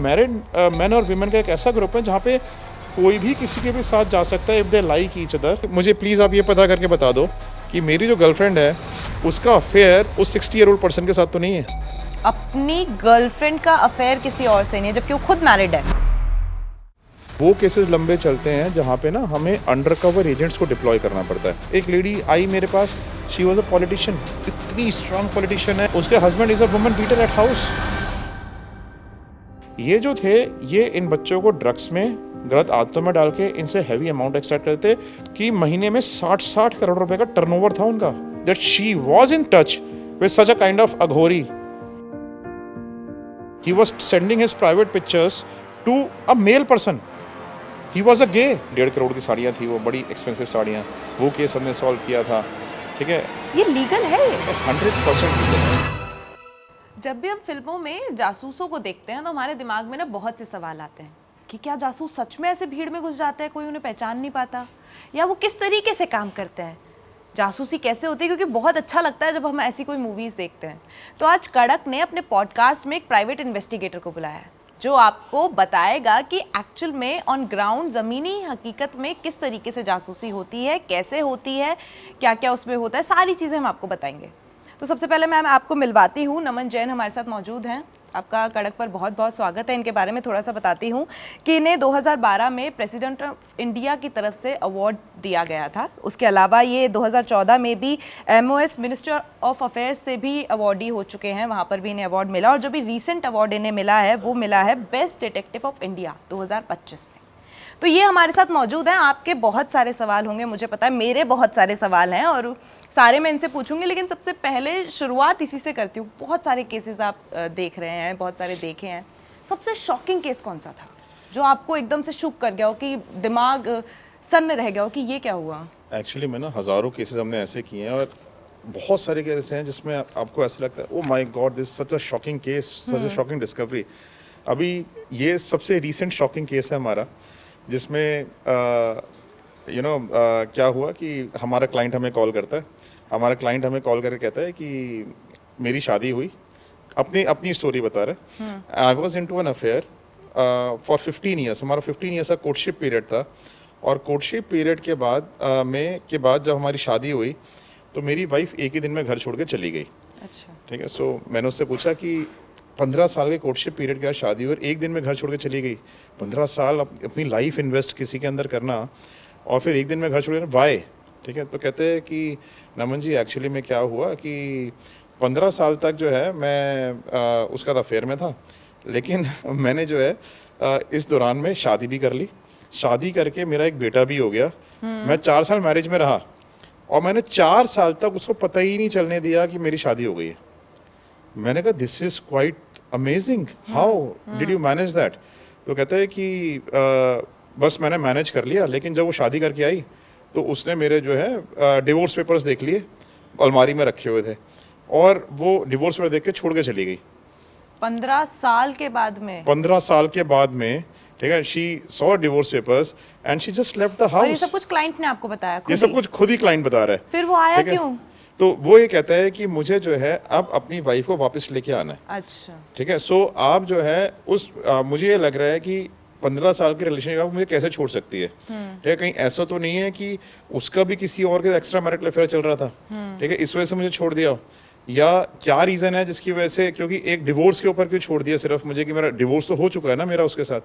Married man और women का एक ऐसा ग्रुप है जहाँ पे कोई भी किसी के भी साथ जा सकता है if they like each other. मुझे प्लीज़ आप ये पता करके बता दो कि मेरी जो गर्लफ्रेंड है उसका अफेयर उस 60 ईयर ओल्ड पर्सन के साथ तो नहीं है। अपनी गर्लफ्रेंड का अफेयर किसी और से नहीं है जबकि वो खुद मैरिड है। वो केसेस लंबे चलते हैं जहाँ पे ना हमें अंडरकवर एजेंट्स को डिप्लॉय करना पड़ता है। एक लेडी आई मेरे पास, शी वाज अ पॉलिटिशियन, इतनी स्ट्रांग पॉलिटिशियन है, उसके husband is a woman beater at house. ये जो थे ये इन बच्चों को ड्रग्स में गलत आदतों में डाल के इनसे हैवी अमाउंट एक्सट्रैक्ट करते कि महीने में 60 करोड़ रुपए का टर्नओवर था उनका। That she was in touch with such a kind of Aghori. He was sending his private pictures to a male person. He was a gay. 1.5 crore की साड़ियाँ थी वो, बड़ी एक्सपेंसिव साड़ियाँ। वो केस हमने सॉल्व किया था। ठीक है, ये लीगल है? 100% लीगल है। जब भी हम फिल्मों में जासूसों को देखते हैं तो हमारे दिमाग में ना बहुत से सवाल आते हैं कि क्या जासूस सच में ऐसे भीड़ में घुस जाते हैं, कोई उन्हें पहचान नहीं पाता, या वो किस तरीके से काम करते हैं, जासूसी कैसे होती है। क्योंकि बहुत अच्छा लगता है जब हम ऐसी कोई मूवीज़ देखते हैं। तो आज कड़क ने अपने पॉडकास्ट में एक प्राइवेट इन्वेस्टिगेटर को बुलाया है जो आपको बताएगा कि एक्चुअल में ऑन ग्राउंड ज़मीनी हकीकत में किस तरीके से जासूसी होती है, कैसे होती है, क्या क्या उसमें होता है, सारी चीज़ें हम आपको बताएंगे। तो सबसे पहले मैं आपको मिलवाती हूँ, नमन जैन हमारे साथ मौजूद हैं। आपका कड़क पर बहुत बहुत स्वागत है। इनके बारे में थोड़ा सा बताती हूँ कि इन्हें 2012 में प्रेसिडेंट ऑफ इंडिया की तरफ से अवार्ड दिया गया था। उसके अलावा ये 2014 में भी MOS मिनिस्टर ऑफ अफेयर्स से भी अवार्डी हो चुके हैं, वहाँ पर भी इन्हें अवार्ड मिला। और जो भी रीसेंट अवार्ड इन्हें मिला है वो मिला है बेस्ट डिटेक्टिव ऑफ इंडिया 2025 में। तो ये हमारे साथ मौजूद हैं। आपके बहुत सारे सवाल होंगे, मुझे पता है, मेरे बहुत सारे सवाल हैं और सारे मैं इनसे पूछूंगी। लेकिन सबसे पहले शुरुआत इसी से करती हूँ। बहुत सारे केसेस आप देख रहे हैं, बहुत सारे देखे हैं। सबसे शॉकिंग केस कौन सा था जो आपको एकदम से शुक कर गया हो कि दिमाग सन्न रह गया हो कि ये क्या हुआ? एक्चुअली मैं ना हज़ारों केसेस हमने ऐसे किए हैं और बहुत सारे केसेस हैं जिसमें आपको ऐसा लगता है oh my God this such a shocking case, such a shocking discovery. अभी ये सबसे रीसेंट शॉकिंग केस है हमारा, जिसमें क्या हुआ कि हमारा क्लाइंट हमें कॉल करता है। हमारा क्लाइंट हमें कॉल करके कहता है कि मेरी शादी हुई, अपनी अपनी स्टोरी बता रहे। I was into an affair for 15 years. हमारा 15 ईयर्स का कोर्टशिप पीरियड था और कोर्टशिप पीरियड के बाद जब हमारी शादी हुई तो मेरी वाइफ एक ही दिन में घर छोड़ के चली गई। अच्छा, ठीक है। सो मैंने उससे पूछा कि 15 साल के कोर्टशिप पीरियड के बाद शादी हुई और एक दिन में घर छोड़ के चली गई। 15 साल अपनी लाइफ इन्वेस्ट किसी के अंदर करना और फिर एक दिन में घर छोड़ के वाई। ठीक है। तो कहते हैं कि नमन जी एक्चुअली में क्या हुआ कि 15 साल तक जो है मैं उसका अफेयर में था, लेकिन मैंने जो है इस दौरान में शादी भी कर ली। शादी करके मेरा एक बेटा भी हो गया। मैं 4 साल मैरिज में रहा और मैंने 4 साल तक उसको पता ही नहीं चलने दिया कि मेरी शादी हो गई है। मैंने कहा this is quite amazing, how did you manage that? तो कहते हैं कि बस मैंने मैनेज कर लिया, लेकिन जब वो शादी करके आई तो उसने मेरे जो है डिवोर्स पेपर्स देख लिए, अलमारी में रखे हुए थे, और वो डिवोर्स पेपर देख के छोड़ के चली गई 15 साल के बाद में। 15 साल के बाद में, ठीक है। She saw divorce papers and she just left the house. और ये सब कुछ क्लाइंट ने आपको बताया? ये सब कुछ खुद ही क्लाइंट बता रहा है। फिर वो आया क्यों? तो वो ये कहता है कि मुझे जो है अब अपनी वाइफ को वापस लेके आना है। अच्छा, ठीक है। सो आप जो है मुझे ये लग रहा है कि 15 साल के रिलेशन मुझे कैसे छोड़ सकती है? ठीक है। कहीं ऐसा तो नहीं है कि उसका भी किसी और के एक्स्ट्रा मैरिटल अफेयर चल रहा था, ठीक है, इस वजह से मुझे छोड़ दिया हो? या क्या रीज़न है जिसकी वजह से, क्योंकि एक डिवोर्स के ऊपर क्यों छोड़ दिया सिर्फ मुझे, कि मेरा डिवोर्स तो हो चुका है ना मेरा उसके साथ।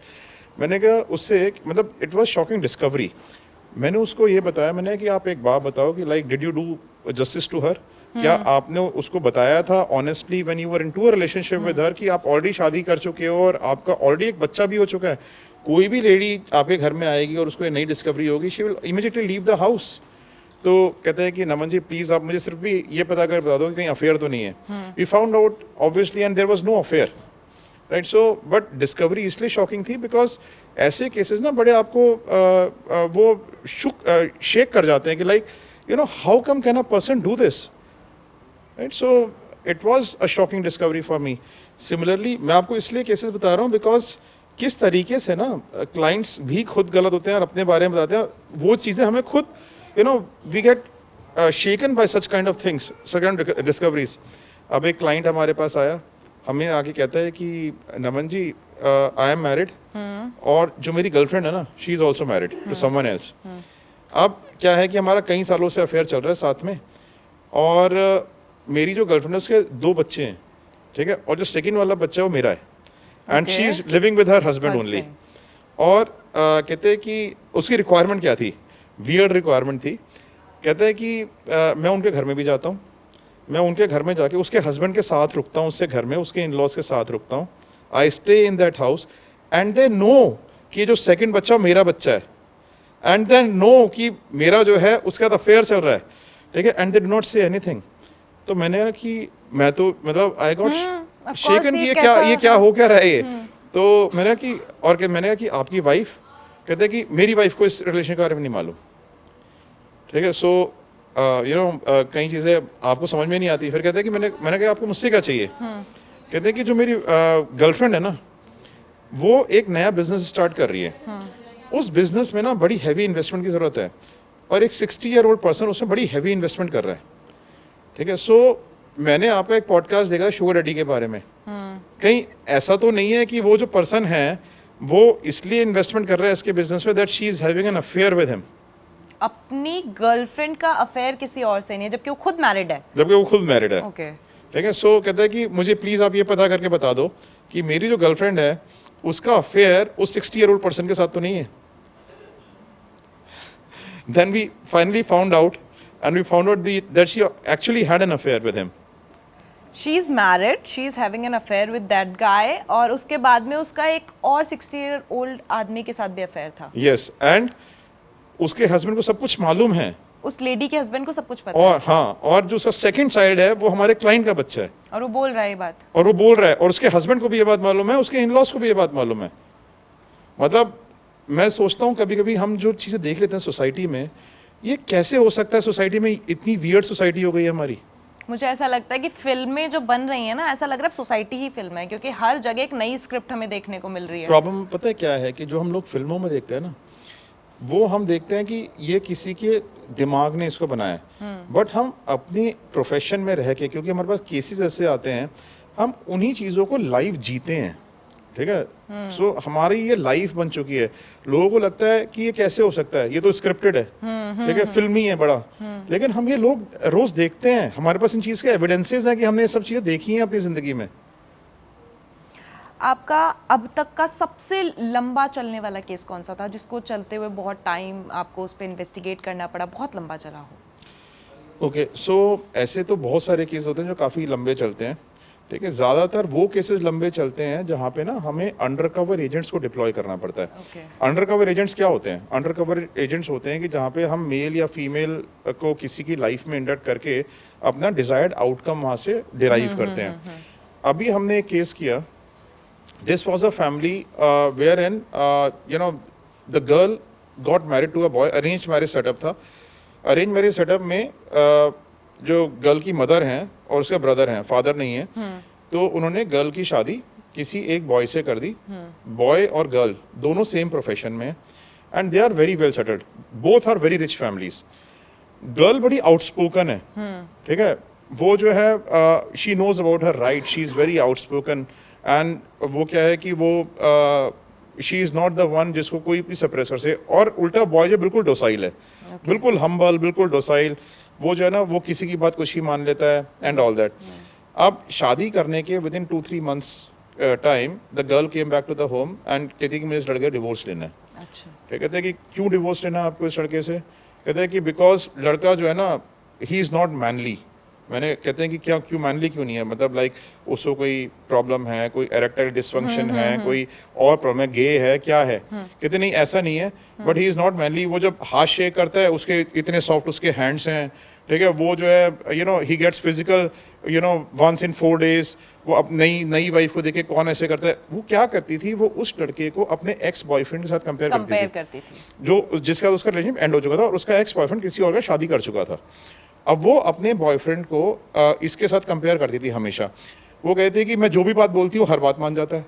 मैंने कहा उससे मतलब इट वॉज शॉकिंग डिस्कवरी। मैंने उसको ये बताया, मैंने कि आप एक बात बताओ कि like did you do justice to her? क्या आपने उसको बताया था honestly when you were into a relationship with her कि आप ऑलरेडी शादी कर चुके हो और आपका ऑलरेडी एक बच्चा भी हो चुका है? कोई भी लेडी आपके घर में आएगी और उसको ये नई डिस्कवरी होगी, she will immediately leave the house. तो कहते हैं कि नमन जी प्लीज आप मुझे सिर्फ भी ये पता कर बता दो कि कहीं अफेयर तो नहीं है। We found out obviously and there was no affair, right. So but discovery इसलिए शॉकिंग थी बिकॉज ऐसे केसेस ना बड़े आपको वो शेक कर जाते हैं कि like you know how come can a person do this, right. So it was a shocking discovery for me. Similarly मैं आपको इसलिए केसेस बता रहा हूँ बिकॉज किस तरीके से ना क्लाइंट्स भी खुद गलत होते हैं और अपने बारे में बताते हैं, वो चीज़ें हमें खुद you know we get shaken by such kind of things, such kind discoveries. अब एक क्लाइंट हमारे पास आया, हमें आके कहता है कि Naman ji I am married और जो मेरी गर्लफ्रेंड है ना, she is also married to someone else. अब क्या है कि हमारा कई सालों से अफेयर चल रहा है साथ में, और मेरी जो गर्लफ्रेंड है उसके 2 बच्चे हैं, ठीक है, और जो सेकंड वाला बच्चा है वो मेरा है, and she is living with her husband only. और कहते हैं कि उसकी रिक्वायरमेंट क्या थी, वियर्ड रिक्वायरमेंट थी। कहते हैं कि मैं उनके घर में भी जाता हूँ, मैं उनके घर में जाके उसके हस्बैंड के साथ रुकता हूँ, उसके घर में उसके इन लॉज के साथ रुकता हूँ। I stay in that house and they know कि जो सेकंड बच्चा मेरा बच्चा है, एंड दे नो कि मेरा जो है उसके साथ अफेयर चल रहा है, ठीक है, and they do not say anything. तो मैंने कहा कि मैं तो मतलब आई गॉट शेकन कि ये क्या हो क्या रहा है ये। तो मैंने कहा कि और मैंने कहा कि आपकी वाइफ, कहते हैं कि मेरी वाइफ को इस रिलेशन के बारे में नहीं मालूम, ठीक है। सो यू नो कई चीज़ें आपको समझ में नहीं आती। फिर कहते हैं कि मैंने कहा आपको मुझसे क्या चाहिए। कहते हैं कि जो मेरी गर्लफ्रेंड है ना, वो एक नया बिजनेस स्टार्ट कर रही है, उस बिजनेस में ना बड़ी हैवी इन्वेस्टमेंट की ज़रूरत है, और एक 60 ईयर ओल्ड पर्सन उसमें बड़ी हैवी इन्वेस्टमेंट कर रहा है, ठीक है। सो मैंने आपका एक पॉडकास्ट देखा शुगर डैडी के बारे में। कहीं ऐसा तो नहीं है कि वो जो पर्सन है वो इसलिए इन्वेस्टमेंट कर रहा है इसके बिजनेस में that she is having an affair with him. अपनी गर्लफ्रेंड का अफेयर किसी और से नहीं है, जबकि वो खुद मैरिड है। जबकि वो खुद मैरिड है, ओके, ठीक है। सो कहता है कि मुझे प्लीज आप ये पता करके बता दो कि मेरी जो गर्लफ्रेंड है उसका अफेयर उस 60 ईयर ओल्ड पर्सन के साथ तो नहीं है। Then we finally found out and we found out that she actually had an affair with him. She is married, she is having an affair with that guy, और उसके बाद में उसका एक और 60 year old आदमी के साथ भी अफेयर था। Yes, and उसके हस्बैंड को सब कुछ मालूम है, उस लेडी के हस्बैंड को सब कुछ पता और है। हाँ, और जो उसका सेकंड चाइल्ड है वो हमारे क्लाइंट का बच्चा है, और वो बोल रहा है ये बात, और वो बोल रहा है, और उसके हस्बैंड को भी ये बात मालूम है, उसके इन-लॉज को भी ये बात मालूम है। मतलब मैं सोचता हूँ कभी कभी हम जो चीज़ें देख लेते हैं सोसाइटी में, ये कैसे हो सकता है, सोसाइटी में इतनी वियर्ड सोसाइटी हो गई है हमारी। मुझे ऐसा लगता है कि फिल्में जो बन रही हैं ना, ऐसा लग रहा है सोसाइटी ही फिल्म है, क्योंकि हर जगह एक नई स्क्रिप्ट हमें देखने को मिल रही है। प्रॉब्लम पता है क्या है कि जो हम लोग फिल्मों में देखते हैं ना, वो हम देखते हैं कि ये किसी के दिमाग ने इसको बनाया है, बट हम अपनी प्रोफेशन में रह के, क्योंकि हमारे पास केसेस ऐसे आते हैं, हम उन्हीं चीज़ों को लाइव जीते हैं, ठीक है। सो हमारी ये लाइफ बन चुकी है। लोगों को लगता है कि ये कैसे हो सकता है, ये तो स्क्रिप्टेड है, ठीक है, फिल्मी है बड़ा, लेकिन हम ये लोग रोज देखते हैं, हमारे पास इन चीज़ के एविडेंसेस हैं कि हमने ये सब चीज़ें देखी हैं अपनी ज़िंदगी में। आपका अब तक का सबसे लंबा चलने वाला केस कौन सा था, जिसको चलते हुए बहुत टाइम आपको उस पर इन्वेस्टिगेट करना पड़ा, बहुत लंबा चला हो? ओके, सो ऐसे तो बहुत सारे केस होते हैं जो काफ़ी लंबे चलते हैं, ठीक है। ज़्यादातर वो केसेस लंबे चलते हैं जहाँ पे ना हमें अंडर कवर एजेंट्स को डिप्लॉय करना पड़ता है। अंडर कवर एजेंट्स क्या होते हैं? अंडर कवर एजेंट्स होते हैं कि जहाँ पे हम मेल या फीमेल को किसी की लाइफ में इंडक्ट करके अपना डिजायर्ड आउटकम वहाँ से डिराइव करते हैं। अभी हमने एक केस किया, this was a family where in you know the girl got married to a boy, arrange marriage setup था। अरेंज मैरिज सेटअप में जो गर्ल की मदर हैं और उसके ब्रदर हैं, फादर नहीं है, तो उन्होंने गर्ल की शादी किसी एक बॉय से कर दी। बॉय और गर्ल दोनों सेम प्रोफेशन में, and they are very well settled, both are very rich families. Girl बड़ी आउटस्पोकन है, ठीक है, वो जो है she knows about her right, she is very outspoken, and वो क्या है कि वो she is not the one जिसको कोई भी सप्रेसर से, और उल्टा बॉय जो बिल्कुल डोसाइल है, बिल्कुल हम्बल, बिल्कुल डोसाइल, वो जो है ना वो किसी की बात कुछ ही मान लेता है एंड ऑल दैट। अब शादी करने के within 2-3 months time the girl came back to the home and कहती कि मुझे इस लड़के डिवोर्स लेना है। अच्छा, ठीक, कहते हैं कि क्यों डिवोर्स लेना है आपको इस लड़के से? कहते हैं कि बिकॉज लड़का जो है ना ही इज़ नॉट मैनली। मैंने कहते हैं कि क्या क्यों मैनली क्यों नहीं है, मतलब लाइक उसको कोई प्रॉब्लम है, कोई एरेक्टाइल डिसफंक्शन है, कोई और प्रॉब्लम है, गे है, क्या है? कहते नहीं ऐसा नहीं है, but he is not manly. वो जब हाथ शेक करता है उसके इतने सॉफ्ट उसके हैंड्स हैं, ठीक है, वो जो है you know he gets physical you know once in 4 days। वो अब नई वाइफ को देखे कौन ऐसे करता है। वो क्या करती थी, वो उस लड़के को अपने एक्स बॉयफ्रेंड के साथ कंपेयर करती थी, जो जिसके साथ उसका रिलेशनशिप एंड हो चुका था, और उसका एक्स बॉयफ्रेंड किसी और का शादी कर चुका था। अब वो अपने बॉयफ्रेंड को इसके साथ कंपेयर करती थी हमेशा। वो कहते हैं कि मैं जो भी बात बोलती हूँ हर बात मान जाता है,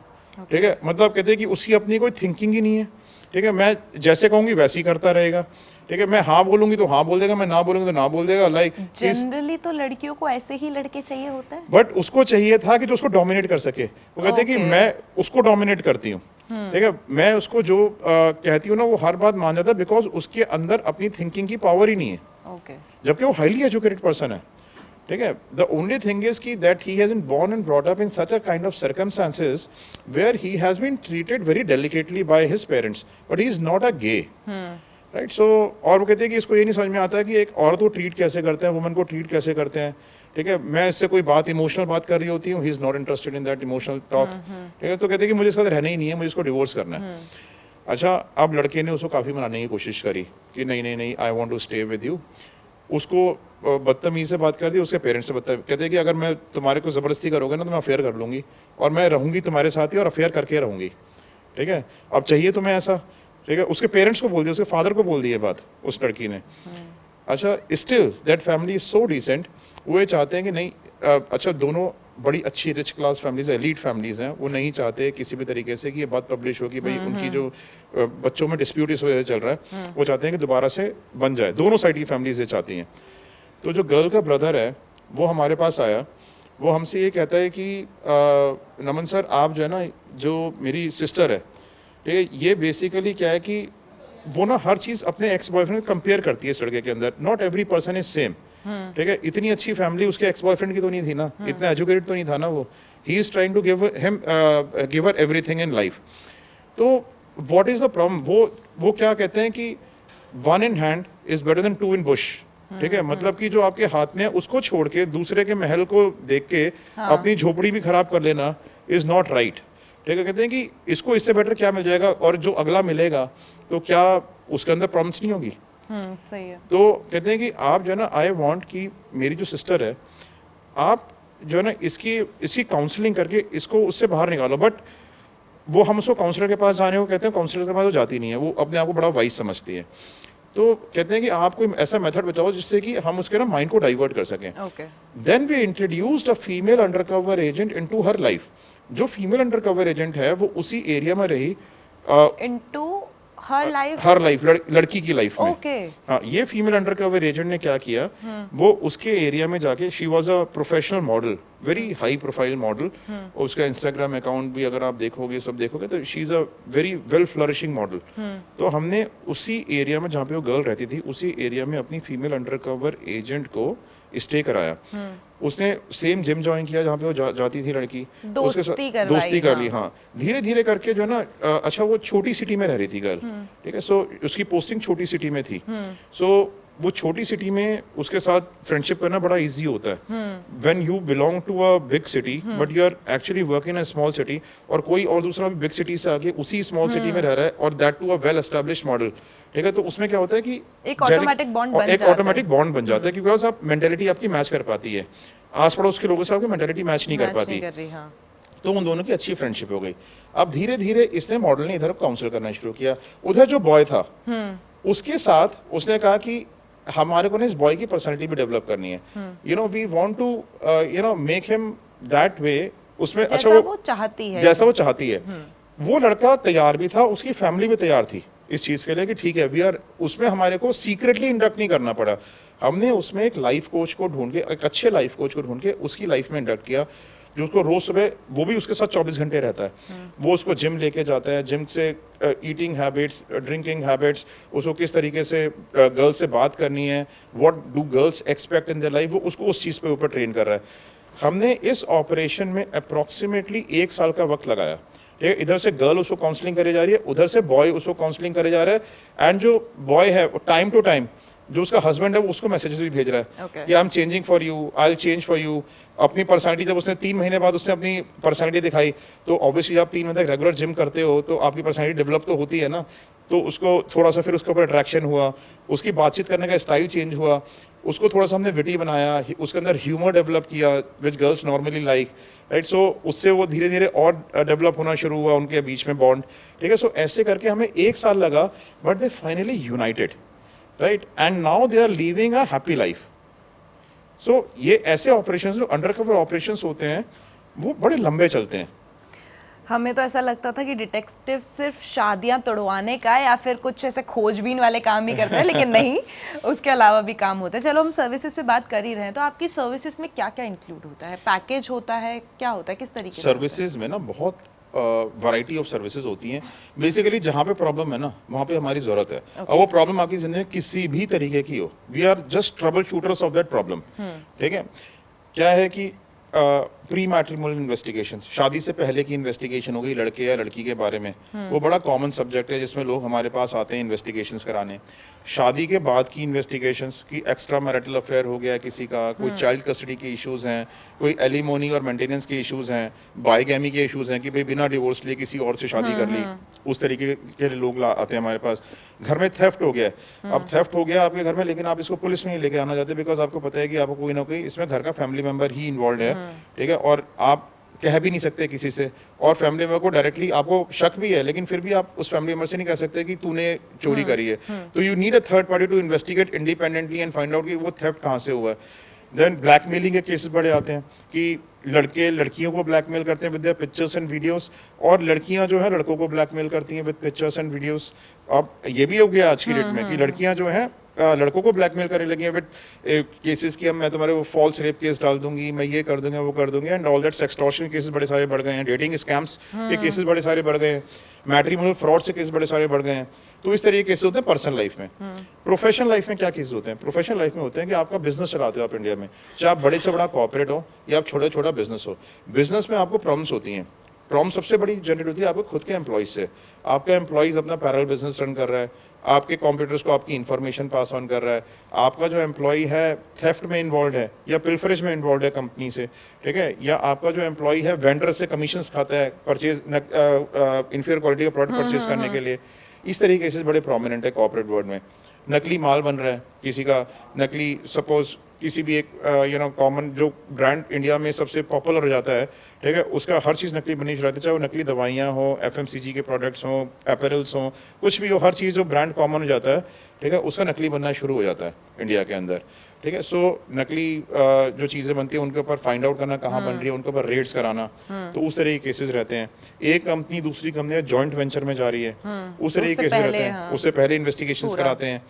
ठीक है, मतलब कहते हैं कि उसकी अपनी कोई थिंकिंग ही नहीं है, ठीक है, मैं जैसे कहूँगी वैसे ही करता रहेगा, ठीक है, मैं हाँ बोलूंगी तो हाँ बोल देगा, मैं ना बोलूंगी तो ना बोल देगा, लाइक जनरली तो लड़कियों को ऐसे ही लड़के चाहिए होते हैं। बट उसको चाहिए था कि जो उसको डोमिनेट कर सके। वो कहते हैं कि Okay. मैं उसको डोमिनेट करती हूँ, ठीक है, मैं उसको जो कहती हूँ ना वो हर बात मान जाता है, बिकॉज उसके अंदर अपनी थिंकिंग की पावर ही नहीं है, ओके जबकि वो हाईली एजुकेटेड पर्सन है। ठीक है, द ओनली थिंग इज की that he has been born and brought up in such a kind of circumstances where he has been treated very delicately by his parents, but he is not a gay, right. So और वो कहते हैं कि इसको ये नहीं समझ में आता है कि एक औरत को ट्रीट कैसे करते हैं, वुमन को ट्रीट कैसे करते हैं। ठीक है, मैं इससे कोई बात इमोशनल बात कर रही होती हूँ, ही is not interested in that emotional talk. ठीक है, तो कहते हैं कि मुझे इसका रहना ही नहीं है, मुझे इसको डिवोर्स करना है। अच्छा, अब लड़के ने उसको काफ़ी मनाने की कोशिश करी कि नहीं नहीं नहीं, I want to stay with you. उसको बदतमीज से बात कर दी, उसके पेरेंट्स से बदतमीज, कहते हैं कि अगर मैं तुम्हारे को ज़बरदस्ती करोगे ना तो मैं अफेयर कर लूँगी और मैं रहूँगी तुम्हारे साथ ही और अफेयर करके रहूँगी। ठीक है, अब चाहिए तुम्हें ऐसा। ठीक है, उसके पेरेंट्स को बोल दिया, उसके फादर को बोल दिया बात उस लड़की ने। अच्छा, still that family is so decent, वो ये चाहते हैं कि नहीं, अच्छा दोनों बड़ी अच्छी rich class families, elite families हैं, वो नहीं चाहते किसी भी तरीके से कि ये बात पब्लिश हो कि भाई उनकी जो बच्चों में डिस्प्यूट इस वजह से चल रहा है, वो चाहते हैं कि दोबारा से बन जाए। दोनों साइड की फैमिलीज ये चाहती हैं। तो जो गर्ल का ब्रदर है वो हमारे पास आया, वो हमसे ये कहता है कि नमन सर, आप जो है ना, जो मेरी सिस्टर है, ठीक है, ये बेसिकली क्या है कि वो ना हर चीज़ अपने एक्स बॉयफ्रेंड कंपेयर करती है इस लड़के के अंदर। Not every person is same. ठीक है, इतनी अच्छी फैमिली उसके एक्स बॉयफ्रेंड की तो नहीं थी ना, इतना एजुकेटेड तो नहीं था ना वो। He is trying to give her everything in life. तो व्हाट इज द प्रॉब्लम, वो क्या कहते हैं कि one in hand is better than two in bush. ठीक है, मतलब कि जो आपके हाथ में है उसको छोड़ के दूसरे के महल को देख के अपनी झोपड़ी भी खराब कर लेना इज नॉट राइट। ठीक है, कहते हैं कि इसको इससे बेटर क्या मिल जाएगा, और जो अगला मिलेगा तो क्या उसके अंदर प्रॉब्लम्स नहीं होगी। सही है। तो कहते हैं कि आप जो है ना, आई वांट कि मेरी जो सिस्टर है, आप जो है ना इसकी काउंसलिंग करके इसको उससे बाहर निकालो। बट वो हम उसको काउंसलर के पास जाने को कहते हैं, काउंसलर के पास वो जाती नहीं है, वो अपने आप को बड़ा वाइज समझती है। तो कहते हैं कि आप कोई ऐसा मेथड बताओ जिससे कि हम उसके ना माइंड को डाइवर्ट कर सकें। Okay then we introduced a female undercover agent into her life. जो फीमेल अंडरकवर एजेंट है वो उसी एरिया में रही into her life, her life, लड़की की लाइफ में। ओके हाँ, ये फीमेल अंडरकवर एजेंट ने क्या किया, वो उसके एरिया में जाके, she was a professional model, very high profile model. उसका इंस्टाग्राम अकाउंट भी अगर आप देखोगे, सब देखोगे, तो she is a very well flourishing model. तो हमने उसी एरिया में जहाँ पे वो गर्ल रहती थी, उसी एरिया में अपनी फीमेल अंडरकवर एजेंट को स्टे कराया। उसने सेम जिम ज्वाइन किया जहाँ पे वो जाती थी लड़की, उसके साथ दोस्ती कर ली। हाँ, धीरे धीरे करके जो है ना, अच्छा वो छोटी सिटी में रह रही थी गर्ल। ठीक है, सो उसकी पोस्टिंग छोटी सिटी में थी। सो वो छोटी सिटी में उसके साथ फ्रेंडशिप करना बड़ा इजी होता है when you belong to a big city, but you are actually working in a small city, और कोई और दूसरा भी बिग सिटी से आके उसी स्मॉल सिटी में रह रहा है, और that too a well established model. ठीक है, तो उसमें क्या होता है कि एक ऑटोमेटिक बॉन्ड बन जाता है, क्योंकि आप मेंटेलिटी आपकी मैच कर पाती है, आस पड़ोस के लोगों से आपकी मेंटेलिटी मैच नहीं कर पाती। तो उन दोनों की अच्छी फ्रेंडशिप हो गई। अब धीरे धीरे इसने मॉडल ने इधर काउंसिल करना शुरू किया। उधर जो बॉय था उसके साथ उसने कहा कि हमारे को ना इस बॉय की पर्सनालिटी भी डेवलप करनी है, you know we want to you know make him that way. उसमें अच्छा वो चाहती है, जैसा वो चाहती है। वो लड़का तैयार भी था, उसकी फैमिली भी तैयार थी इस चीज के लिए कि ठीक है, वी आर, उसमें हमारे को सीक्रेटली इंडक्ट नहीं करना पड़ा। हमने उसमें एक लाइफ कोच को ढूंढ के, एक अच्छे लाइफ कोच को ढूंढ के उसकी लाइफ में इंडक्ट किया, जो उसको रोज सुबह, वो भी उसके साथ 24 घंटे रहता है। वो उसको जिम लेके जाता है, जिम से ईटिंग हैबिट्स, ड्रिंकिंग हैबिट्स, उसको किस तरीके से गर्ल से बात करनी है, what do girls expect in their life, वो उसको उस चीज़ पे ऊपर ट्रेन कर रहा है। हमने इस ऑपरेशन में अप्रॉक्सीमेटली 1 साल का वक्त लगाया। इधर से गर्ल उसको काउंसलिंग करे जा रही है, उधर से बॉय उसको काउंसलिंग करे जा रहा है, एंड जो बॉय है वो टाइम टू टाइम, जो उसका हस्बैंड है वो उसको मैसेजेस भी भेज रहा है कि I am changing for you, I will change for you. अपनी पर्सनालिटी, जब उसने 3 महीने बाद उसने अपनी पर्सनालिटी दिखाई, तो ऑब्वियसली आप 3 महीने तक रेगुलर जिम करते हो तो आपकी पर्सनालिटी डेवलप तो होती है ना। तो उसको थोड़ा सा फिर उसके ऊपर अट्रैक्शन हुआ, उसकी बातचीत करने का स्टाइल चेंज हुआ, उसको थोड़ा सा हमने विटी बनाया, उसके अंदर ह्यूमर डेवलप किया विच गर्ल्स नॉर्मली लाइक, राइट। सो उससे वो धीरे धीरे और डेवलप होना शुरू हुआ उनके बीच में बॉन्ड। ठीक है, सो ऐसे करके हमें 1 साल लगा, but they finally united, right, and now they are living a happy life. So ये ऐसे ऑपरेशंस, जो अंडरकवर ऑपरेशंस होते हैं, वो बड़े लंबे चलते हैं। हमें तो ऐसा लगता था कि डिटेक्टिव सिर्फ शादियां तोड़वाने का या फिर कुछ ऐसे खोजबीन वाले काम ही करते हैं, लेकिन नहीं, उसके अलावा भी काम होता है। चलो हम सर्विसेज पे बात कर ही रहे हैं, तो आपकी सर्विसेज में क्या क्या इंक्लूड होता है? पैकेज होता है, क्या होता है, किस तरीके से? सर्विसेज में ना बहुत वैरायटी ऑफ सर्विसेज होती हैं। बेसिकली जहाँ पे प्रॉब्लम है ना, वहाँ पे हमारी ज़रूरत है। और वो प्रॉब्लम आपकी ज़िंदगी में किसी भी तरीके की हो, we are just trouble shooters of that problem. ठीक है, क्या है कि प्री मैट्रिमोनियल इन्वेस्टिगेशन, शादी से पहले की इन्वेस्टिगेशन हो गई लड़के या लड़की के बारे में, वो बड़ा कॉमन सब्जेक्ट है जिसमें लोग हमारे पास आते हैं इन्वेस्टिगेशंस कराने। शादी के बाद की इन्वेस्टिगेशंस की एक्स्ट्रा मैरिटल अफेयर हो गया किसी का, कोई चाइल्ड कस्टडी के इश्यूज हैं, कोई एलिमोनी और मेंटेनेंस के इश्यूज हैं, बाईगैमी के इश्यूज हैं कि भाई बिना डिवोर्स लिए किसी और से शादी कर ली, उस तरीके के लोग आते हैं हमारे पास। घर में थेफ्ट हो गया, अब थेफ्ट हो गया आपके घर में, लेकिन आप इसको पुलिस में नहीं लेके आना चाहते बिकॉज आपको पता है कि आपको कोई ना कोई इसमें घर का फैमिली मेंबर ही इन्वॉल्व है। ठीक है, और आप कह भी नहीं सकते किसी से, और फैमिली मेंबर को डायरेक्टली आपको शक भी है, लेकिन फिर भी आप उस फैमिली मेंबर से नहीं कह सकते कि तूने चोरी करी है। तो you need a third party to investigate independently and find out कि वो थेफ्ट कहाँ से हुआ है। देन ब्लैकमेलिंग के केसेस बड़े आते हैं कि लड़के लड़कियों को ब्लैकमेल करते हैं with their pictures and videos, और लड़कियां जो है लड़कों को ब्लैकमेल करती हैं विद पिक्चर्स एंड वीडियोस। अब ये भी हो गया आज की डेट में कि लड़कियां जो हैं लड़कों को ब्लैकमेल करने लगी हैं विद केसेस की, मैं तुम्हारे वो फॉल्स रेप केस डाल दूंगी, मैं ये कर दूंगा वो कर दूंगी, and all that. Sextortion cases बड़े सारे बढ़ गए हैं, डेटिंग स्कैम्स के केसेस बड़े सारे बढ़ गए हैं, मैट्रिमोनियल फ्रॉड से केस बड़े सारे बढ़ गए हैं। तो इस तरीके के केसेस होते हैं पर्सनल लाइफ में। प्रोफेशनल लाइफ में क्या केसेस होते हैं? प्रोफेशनल लाइफ में होते हैं कि आपका बिजनेस चलाते हो आप इंडिया में, चाहे आप बड़े से बड़ा कॉर्पोरेट हो या आप छोटा छोटा बिजनेस हो। बिजनेस में आपको प्रॉब्लम्स होती हैं। प्रॉब्लम सबसे बड़ी जनरेट होती है आपको खुद के एम्प्लॉइज से। आपका एम्प्लॉइज अपना पैरेलल बिजनेस रन कर रहा है, आपके कॉम्पिटिटर्स को आपकी इन्फॉर्मेशन पास ऑन कर रहा है, आपका जो एम्प्लॉय है थेफ्ट में इन्वॉल्व है या पिल्फरेज में इन्वॉल्व है कंपनी से, ठीक है, या आपका जो एम्प्लॉय है वेंडर से कमीशंस खाता है परचेज इंफीरियर क्वालिटी का प्रोडक्ट परचेज करने के लिए। इस तरीके से बड़े प्रोमिनेंट है कॉर्पोरेट वर्ल्ड में। नकली माल बन रहा है किसी का, नकली सपोज किसी भी एक कॉमन जो ब्रांड इंडिया में सबसे पॉपुलर हो जाता है, ठीक है, उसका हर चीज़ नकली बननी शुरू होती है, चाहे वो नकली दवाइयाँ हो, FMCG के प्रोडक्ट्स हों, अपैरल्स हों, कुछ भी हो, हर चीज़ जो ब्रांड कॉमन हो जाता है, ठीक है, उसका नकली बनना शुरू हो जाता है इंडिया के अंदर। ठीक है, सो नकली जो चीज़ें बनती हैं उनके ऊपर फाइंड आउट करना कहाँ बन रही है, उनके ऊपर रेड्स कराना, तो उस तरह के केसेस रहते हैं। एक कंपनी दूसरी कंपनी में जॉइंट वेंचर में जा रही है, उस तरह के केसेस रहते हैं, उससे पहले इन्वेस्टिगेशंस कराते हैं।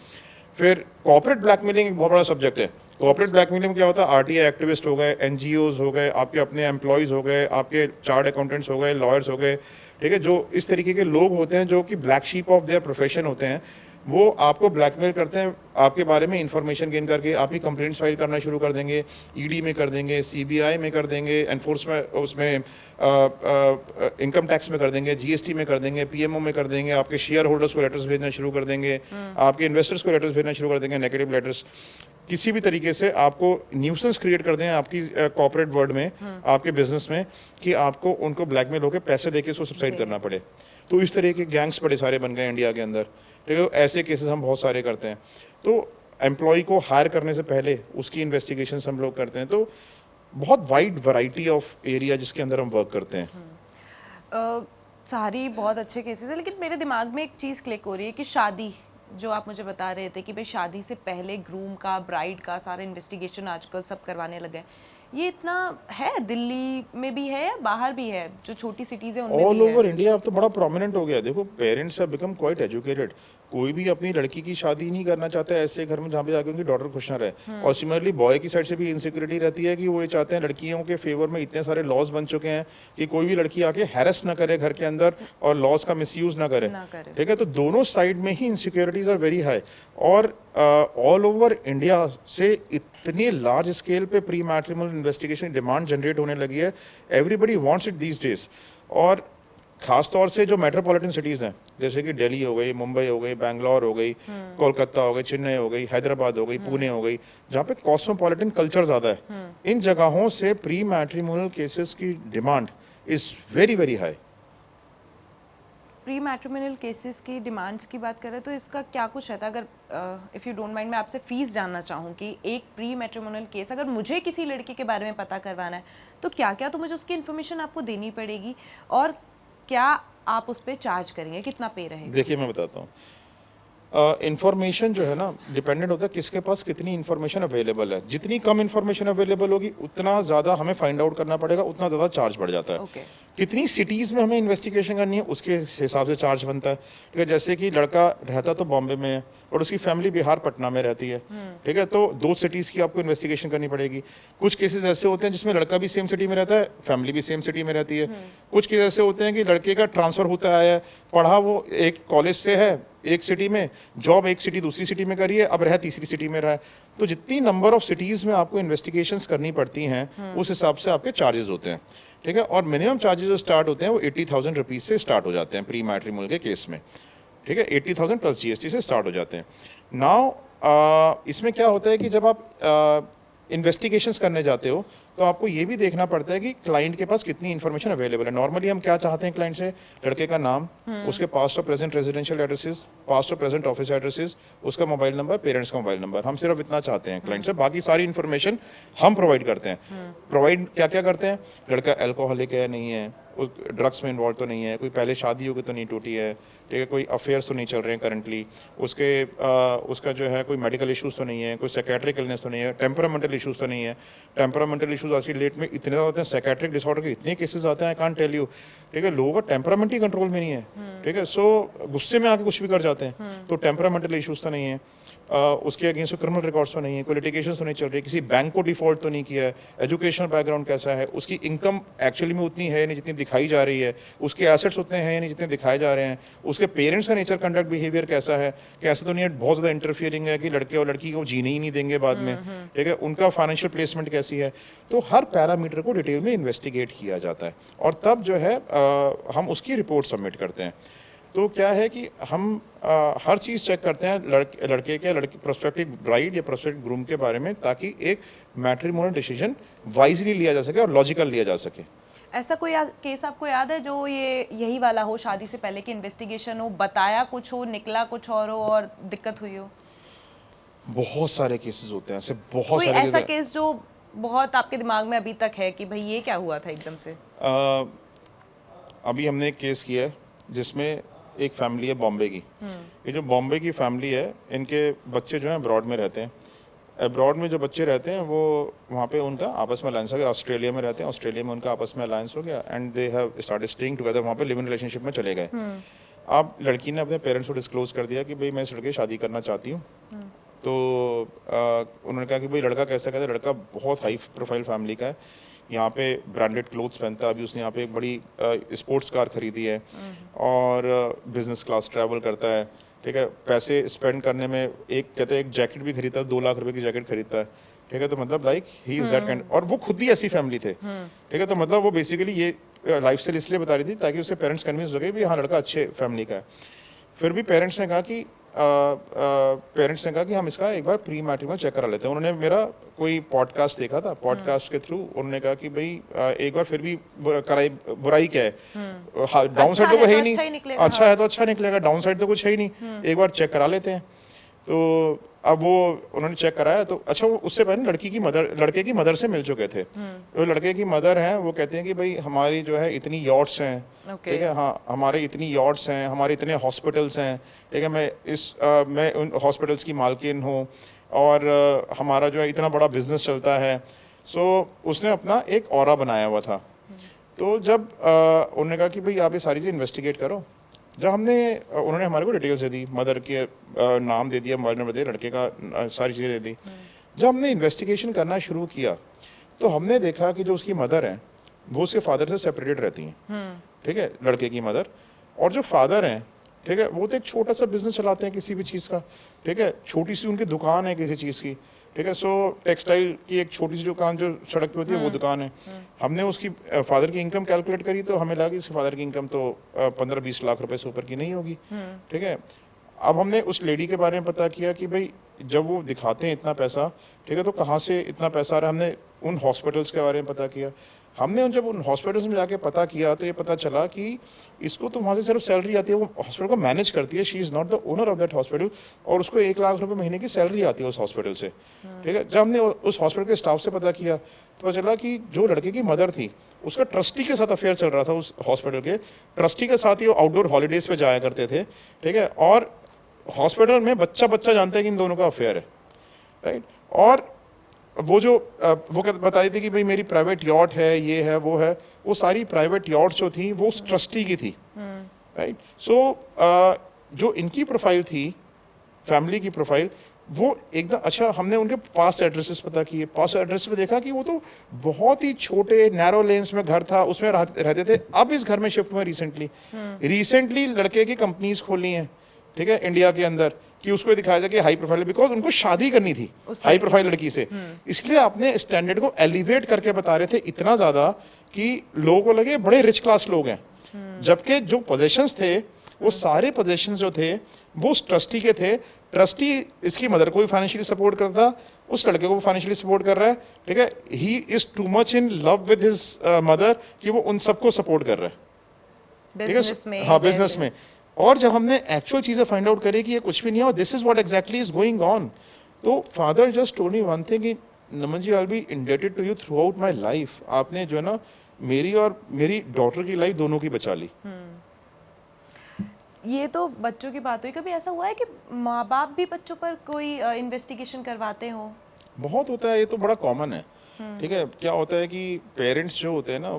फिर कॉर्पोरेट ब्लैकमेलिंग बहुत बड़ा सब्जेक्ट है। कॉर्पोरेट ब्लैकमेलिंग में क्या होता है? RTI एक्टिविस्ट हो गए, NGOs हो गए, आपके अपने एम्प्लॉयज़ हो गए, आपके चार्ट अकाउंटेंट्स हो गए, लॉयर्स हो गए, ठीक है, जो इस तरीके के लोग होते हैं जो कि black sheep of their profession होते हैं, वो आपको ब्लैकमेल करते हैं, आपके बारे में इंफॉर्मेशन गेन करके आपकी कंप्लेंट्स फाइल करना शुरू कर देंगे, ED में कर देंगे, CBI में कर देंगे, एनफोर्समेंट उसमें इनकम टैक्स में कर देंगे, GST में कर देंगे, PMO में कर देंगे, आपके शेयर होल्डर्स को लेटर्स भेजना शुरू कर देंगे, आपके इन्वेस्टर्स को लेटर्स भेजना शुरू कर देंगे, नेगेटिव लेटर्स। किसी भी तरीके से आपको न्यूसेंस क्रिएट कर दें आपकी कॉर्पोरेट वर्ल्ड में, आपके बिजनेस में, कि आपको उनको ब्लैकमेल होकर पैसे देके उसको सब्साइड करना पड़े। तो इस तरह के गैंग्स बड़े सारे बन गए इंडिया के अंदर, ठीक है। तो ऐसे केसेस हम बहुत सारे करते हैं। तो एम्प्लॉय को हायर करने से पहले उसकी इन्वेस्टिगेशन हम लोग करते हैं। तो बहुत वाइड वैरायटी ऑफ एरिया जिसके अंदर हम वर्क करते हैं। सारी बहुत अच्छे केसेस है, लेकिन मेरे दिमाग में एक चीज़ क्लिक हो रही है कि शादी, जो आप मुझे बता रहे थे कि भाई शादी से पहले ग्रूम का, ब्राइड का सारा इन्वेस्टिगेशन आजकल सब करवाने लगे हैं, ये इतना है? दिल्ली में भी है या बाहर भी है? जो छोटी सिटीज है उनमें ऑल ओवर इंडिया अब तो बड़ा प्रोमिनेंट हो गया। देखो, parents have become quite educated. कोई भी अपनी लड़की की शादी नहीं करना चाहता है ऐसे घर में जहाँ पे जाकर उनकी डॉटर खुश ना रहे। और सिमिलरली बॉय की साइड से भी इनसिक्योरिटी रहती है कि वो ये चाहते हैं, लड़कियों के फेवर में इतने सारे लॉज बन चुके हैं कि कोई भी लड़की आके हैरेस ना करे घर के अंदर और लॉज का मिसयूज ना करे, ठीक है। तो दोनों साइड में ही इनसिक्योरिटीज आर वेरी हाई। और ऑल ओवर इंडिया से इतने लार्ज स्केल पे pre matrimonial investigation demand generate होने लगी है। Everybody wants it these days. और खास तौर से जो मेट्रोपॉलिटन सिटीज़ हैं, जैसे कि दिल्ली हो गई, मुंबई हो गई, बैंगलोर हो गई, कोलकाता हो गई, चेन्नई हो गई, हैदराबाद हो गई, पुणे हो गई, जहाँ पे कॉस्मोपॉलिटन कल्चर ज़्यादा है, इन जगहों से प्री मैट्रिमोनियल केसेस की demand is very very high. Pre matrimonial cases की डिमांड्स की बात करें तो इसका क्या कुछ रहता है? अगर इफ़ यू डोंट माइंड, मैं आपसे फीस जानना चाहूँ कि एक प्री मैट्रिमोनियल केस अगर मुझे किसी लड़की के बारे में पता करवाना है तो क्या क्या तो मुझे उसकी इन्फॉर्मेशन आपको देनी पड़ेगी, और क्या आप उस पर चार्ज करेंगे, कितना पे रहेगा? देखिए, मैं बताता हूँ। इन्फॉर्मेशन जो है ना, डिपेंडेंट होता है किसके पास कितनी इन्फॉर्मेशन अवेलेबल है। जितनी कम इन्फॉर्मेशन अवेलेबल होगी उतना ज़्यादा हमें फाइंड आउट करना पड़ेगा, उतना ज़्यादा चार्ज बढ़ जाता है। कितनी सिटीज़ में हमें इन्वेस्टिगेशन करनी है उसके हिसाब से चार्ज बनता है। ठीक है, जैसे कि लड़का रहता तो बॉम्बे में है और उसकी फैमिली बिहार पटना में रहती है, ठीक है, तो 2 सिटीज़ की आपको इन्वेस्टिगेशन करनी पड़ेगी। कुछ केसेस ऐसे होते हैं जिसमें लड़का भी सेम सिटी में रहता है, फैमिली भी सेम सिटी में रहती है। कुछ केस ऐसे होते हैं कि लड़के का ट्रांसफ़र होता है, पढ़ा वो एक कॉलेज से है एक सिटी में, जॉब एक सिटी दूसरी सिटी में करी है, अब रह तीसरी सिटी में रहा है। तो जितनी नंबर ऑफ सिटीज़ में आपको इन्वेस्टिगेशंस करनी पड़ती हैं उस हिसाब से आपके चार्जेस होते हैं। ठीक है, और मिनिमम चार्जेस जो स्टार्ट होते हैं वो 80,000 रुपीज़ से स्टार्ट हो जाते हैं प्री मैट्रिमोनियल के केस में। ठीक है, 80,000 प्लस GST से स्टार्ट हो जाते हैं। नाउ इसमें क्या होता है कि जब आप इन्वेस्टिगेशंस करने जाते हो तो आपको ये भी देखना पड़ता है कि क्लाइंट के पास कितनी इन्फॉर्मेशन अवेलेबल है। नॉर्मली हम क्या चाहते हैं क्लाइंट से, लड़के का नाम, उसके पास्ट और प्रेजेंट रेजिडेंशियल एड्रेसेस, पास्ट और प्रेजेंट ऑफिस एड्रेसेस, उसका मोबाइल नंबर, पेरेंट्स का मोबाइल नंबर, हम सिर्फ इतना चाहते हैं क्लाइंट से। बाकी सारी इन्फॉर्मेशन हम प्रोवाइड करते हैं। प्रोवाइड क्या क्या करते हैं, लड़का अल्कोहलिक है नहीं है, ड्रग्स में इन्वॉल्व तो नहीं है, कोई पहले शादी हो गई तो नहीं टूटी है, ठीक है, कोई अफेयर्स तो नहीं चल रहे हैं करंटली, उसका जो है कोई मेडिकल इश्यूज़ तो नहीं है, कोई साइकेट्रिक इलनेस तो नहीं है, टेम्परामेंटल इश्यूज़ तो नहीं है। टेम्परामेंटल इश्यूज़ आज की डेट में इतने ज़्यादा होते हैं, साइकेट्रिक डिसऑर्डर के इतने केसेस आते हैं, आई कांट टेल यू। ठीक है, लोगों का टेम्परामेंट ही कंट्रोल में नहीं है। ठीक है, सो गुस्से में आके कुछ भी कर जाते हैं, तो टेम्परामेंटल इश्यूज़ तो नहीं है, उसके अगेंस्ट क्रिमिनल रिकॉर्ड्स तो नहीं है, कोई लिटिगेशन तो नहीं चल रही, किसी बैंक को डिफॉल्ट तो नहीं किया है, एजुकेशनल बैकग्राउंड कैसा है, उसकी इनकम एक्चुअली में उतनी है नहीं जितनी दिखाई जा रही है, उसके एसेट्स उतने हैं नहीं जितने दिखाए जा रहे हैं, उसके पेरेंट्स का नेचर कंडक्ट बिहेवियर कैसा है, कैसे तो नहीं है बहुत ज़्यादा इंटरफियरिंग है कि लड़के और लड़की को जीने ही नहीं देंगे बाद में। ठीक है, उनका फाइनेंशियल प्लेसमेंट कैसी है, तो हर पैरामीटर को डिटेल में इन्वेस्टिगेट किया जाता है और तब जो है हम उसकी रिपोर्ट सबमिट करते हैं। तो क्या है कि हम हर चीज़ चेक करते हैं लड़की प्रोस्पेक्टिव ब्राइड या प्रोस्पेक्टिव ग्रूम के बारे में, ताकि एक मैट्रिमोनियल डिसीजन वाइजली लिया जा सके और लॉजिकल लिया जा सके। ऐसा कोई केस आपको याद है जो यही वाला हो, शादी से पहले की इन्वेस्टिगेशन हो, बताया कुछ हो, निकला कुछ और हो और दिक्कत हुई हो? बहुत सारे केसेस होते हैं ऐसे, बहुत कोई सारे ऐसा केस जो बहुत आपके दिमाग में अभी तक है कि भाई ये क्या हुआ था एकदम से? अभी हमने एक केस किया है जिसमें एक फैमिली है बॉम्बे की। ये जो बॉम्बे की फैमिली है, इनके बच्चे जो हैं अब्रॉड में रहते हैं। अब्रॉड में जो बच्चे रहते हैं वो वहाँ पे उनका आपस में अलायंस हो गया। ऑस्ट्रेलिया में रहते हैं, ऑस्ट्रेलिया में उनका आपस में अलायंस हो गया and they have started staying together, वहाँ पे लिव इन रिलेशनशिप में चले गए। अब लड़की ने अपने पेरेंट्स को डिस्क्लोज कर दिया कि भाई मैं इस लड़के शादी करना चाहती हूँ। तो उन्होंने कहा कि भाई लड़का कैसा, कहता है लड़का बहुत हाई प्रोफाइल फैमिली का है, यहाँ पे ब्रांडेड क्लोथ्स पहनता है, अभी उसने यहाँ पे एक बड़ी स्पोर्ट्स कार खरीदी है और बिजनेस क्लास ट्रैवल करता है। ठीक है, पैसे स्पेंड करने में एक कहते हैं एक जैकेट भी खरीदता है, 2 लाख रुपए की जैकेट खरीदता है। ठीक है, तो मतलब like he is that kind, और वो खुद भी ऐसी फैमिली थे। ठीक है, तो मतलब वो बेसिकली ये लाइफ स्टाइल इसलिए बता रही थी ताकि उसके पेरेंट्स कन्विंस हो गए भी हाँ लड़का अच्छे फैमिली का है। फिर भी पेरेंट्स ने कहा कि हम इसका एक बार प्री मैट्रिमोनियल चेक करा लेते हैं। उन्होंने मेरा कोई पॉडकास्ट देखा था, पॉडकास्ट के थ्रू उन्होंने कहा कि भाई एक बार फिर भी बुराई क्या है, डाउन साइड तो है ही नहीं, अच्छा है तो अच्छा निकलेगा, डाउन साइड तो कुछ है ही नहीं, एक बार चेक करा लेते हैं। तो अब वो उन्होंने चेक कराया तो अच्छा, वो उससे पहले लड़के की मदर से मिल चुके थे। तो लड़के की मदर हैं, वो कहते हैं कि भाई हमारी जो है इतनी यॉट्स हैं, ठीक है, हाँ हमारे इतनी यॉट्स हैं, हमारे इतने हॉस्पिटल्स हैं, ठीक है, मैं उन हॉस्पिटल्स की मालकिन हूँ और हमारा जो है इतना बड़ा बिजनेस चलता है। सो उसने अपना एक ऑरा बनाया हुआ था। तो जब उन्होंने कहा कि भाई आप ये सारी चीज़ इन्वेस्टिगेट करो, जब उन्होंने हमारे को डिटेल्स दे दी, मदर के नाम दे दिया, मोबाइल नंबर दे, लड़के का सारी चीज़ें दे दी। जब हमने इन्वेस्टिगेशन करना शुरू किया तो हमने देखा कि जो उसकी मदर है वो उसके फादर से सेपरेटेड रहती हैं। ठीक है, लड़के की मदर, और जो फादर हैं, ठीक है, वो तो एक छोटा सा बिजनेस चलाते हैं किसी भी चीज़ का। ठीक है, छोटी सी उनकी दुकान है किसी चीज़ की। ठीक है, सो टेक्सटाइल की एक छोटी सी दुकान जो सड़क पे होती है वो दुकान है। हमने उसकी फादर की इनकम कैलकुलेट करी तो हमें लगा कि इसके फादर की इनकम तो 15-20 लाख रुपए से ऊपर की नहीं होगी। ठीक है, अब हमने उस लेडी के बारे में पता किया कि भाई जब वो दिखाते हैं इतना पैसा, ठीक है, तो कहाँ से इतना पैसा आ रहा है। हमने उन हॉस्पिटल्स के बारे में पता किया। हमने जब उन हॉस्पिटल्स में जाके पता किया तो ये पता चला कि इसको तो वहाँ से सिर्फ सैलरी आती है, वो हॉस्पिटल को मैनेज करती है, she is not the owner of that hospital, और उसको 1 लाख रुपए महीने की सैलरी आती है उस हॉस्पिटल से। ठीक है, जब हमने उस हॉस्पिटल के स्टाफ से पता किया तो पता चला कि जो लड़के की मदर थी उसका ट्रस्टी के साथ अफेयर चल रहा था। उस हॉस्पिटल के ट्रस्टी के साथ ही वो आउटडोर हॉलीडेज पे जाया करते थे। ठीक है, और हॉस्पिटल में बच्चा जानता है कि इन दोनों का अफेयर है, राइट। और वो जो वो बताई थी कि भाई मेरी प्राइवेट यॉट है, ये है, वो सारी प्राइवेट यॉट जो थी वो उस ट्रस्टी की थी, राइट। सो जो इनकी प्रोफाइल थी, फैमिली की प्रोफाइल, वो एकदम अच्छा, हमने उनके पास्ट एड्रेसेस पता किए, पास्ट एड्रेस पे देखा कि वो तो बहुत ही छोटे नैरो लेन्स में घर था, उसमें रहते थे। अब इस घर में शिफ्ट हुए रिसेंटली लड़के की कंपनीज खोली हैं, ठीक है, इंडिया के अंदर, कि उसको दिखाया जाए कि हाई प्रोफाइल, बिकॉज उनको शादी करनी थी हाई प्रोफाइल लड़की से, इसलिए आपने स्टैंडर्ड को एलिवेट करके बता रहे थे इतना ज्यादा कि लोगों को लगे बड़े रिच क्लास लोग हैं, जबकि जो पोजेशंस थे वो सारे पोजेशंस जो थे वो उस ट्रस्टी के थे। ट्रस्टी इसकी मदर को भी फाइनेंशियली सपोर्ट करता, उस लड़के को भी फाइनेंशियली सपोर्ट कर रहा है, ठीक है। He is too much in love with his mother कि वो उन सबको सपोर्ट कर रहा है, बिजनेस में, हाँ बिजनेस में। और जब हमने एक्चुअल चीजें फाइंड आउट करी कि ये कुछ भी नहीं है और this is what exactly is going on, तो father just told me one thing कि Naman ji, I will be indebted to you throughout my life. आपने जो है ना मेरी और मेरी डॉटर की लाइफ दोनों की बचा ली। ये तो बच्चों की बात हुई, कभी ऐसा हुआ है कि माँ बाप भी बच्चों पर कोई इन्वेस्टिगेशन करवाते हो? बहुत होता है, ये तो बड़ा कॉमन है, ठीक है। क्या होता है कि पेरेंट्स जो होते हैं ना,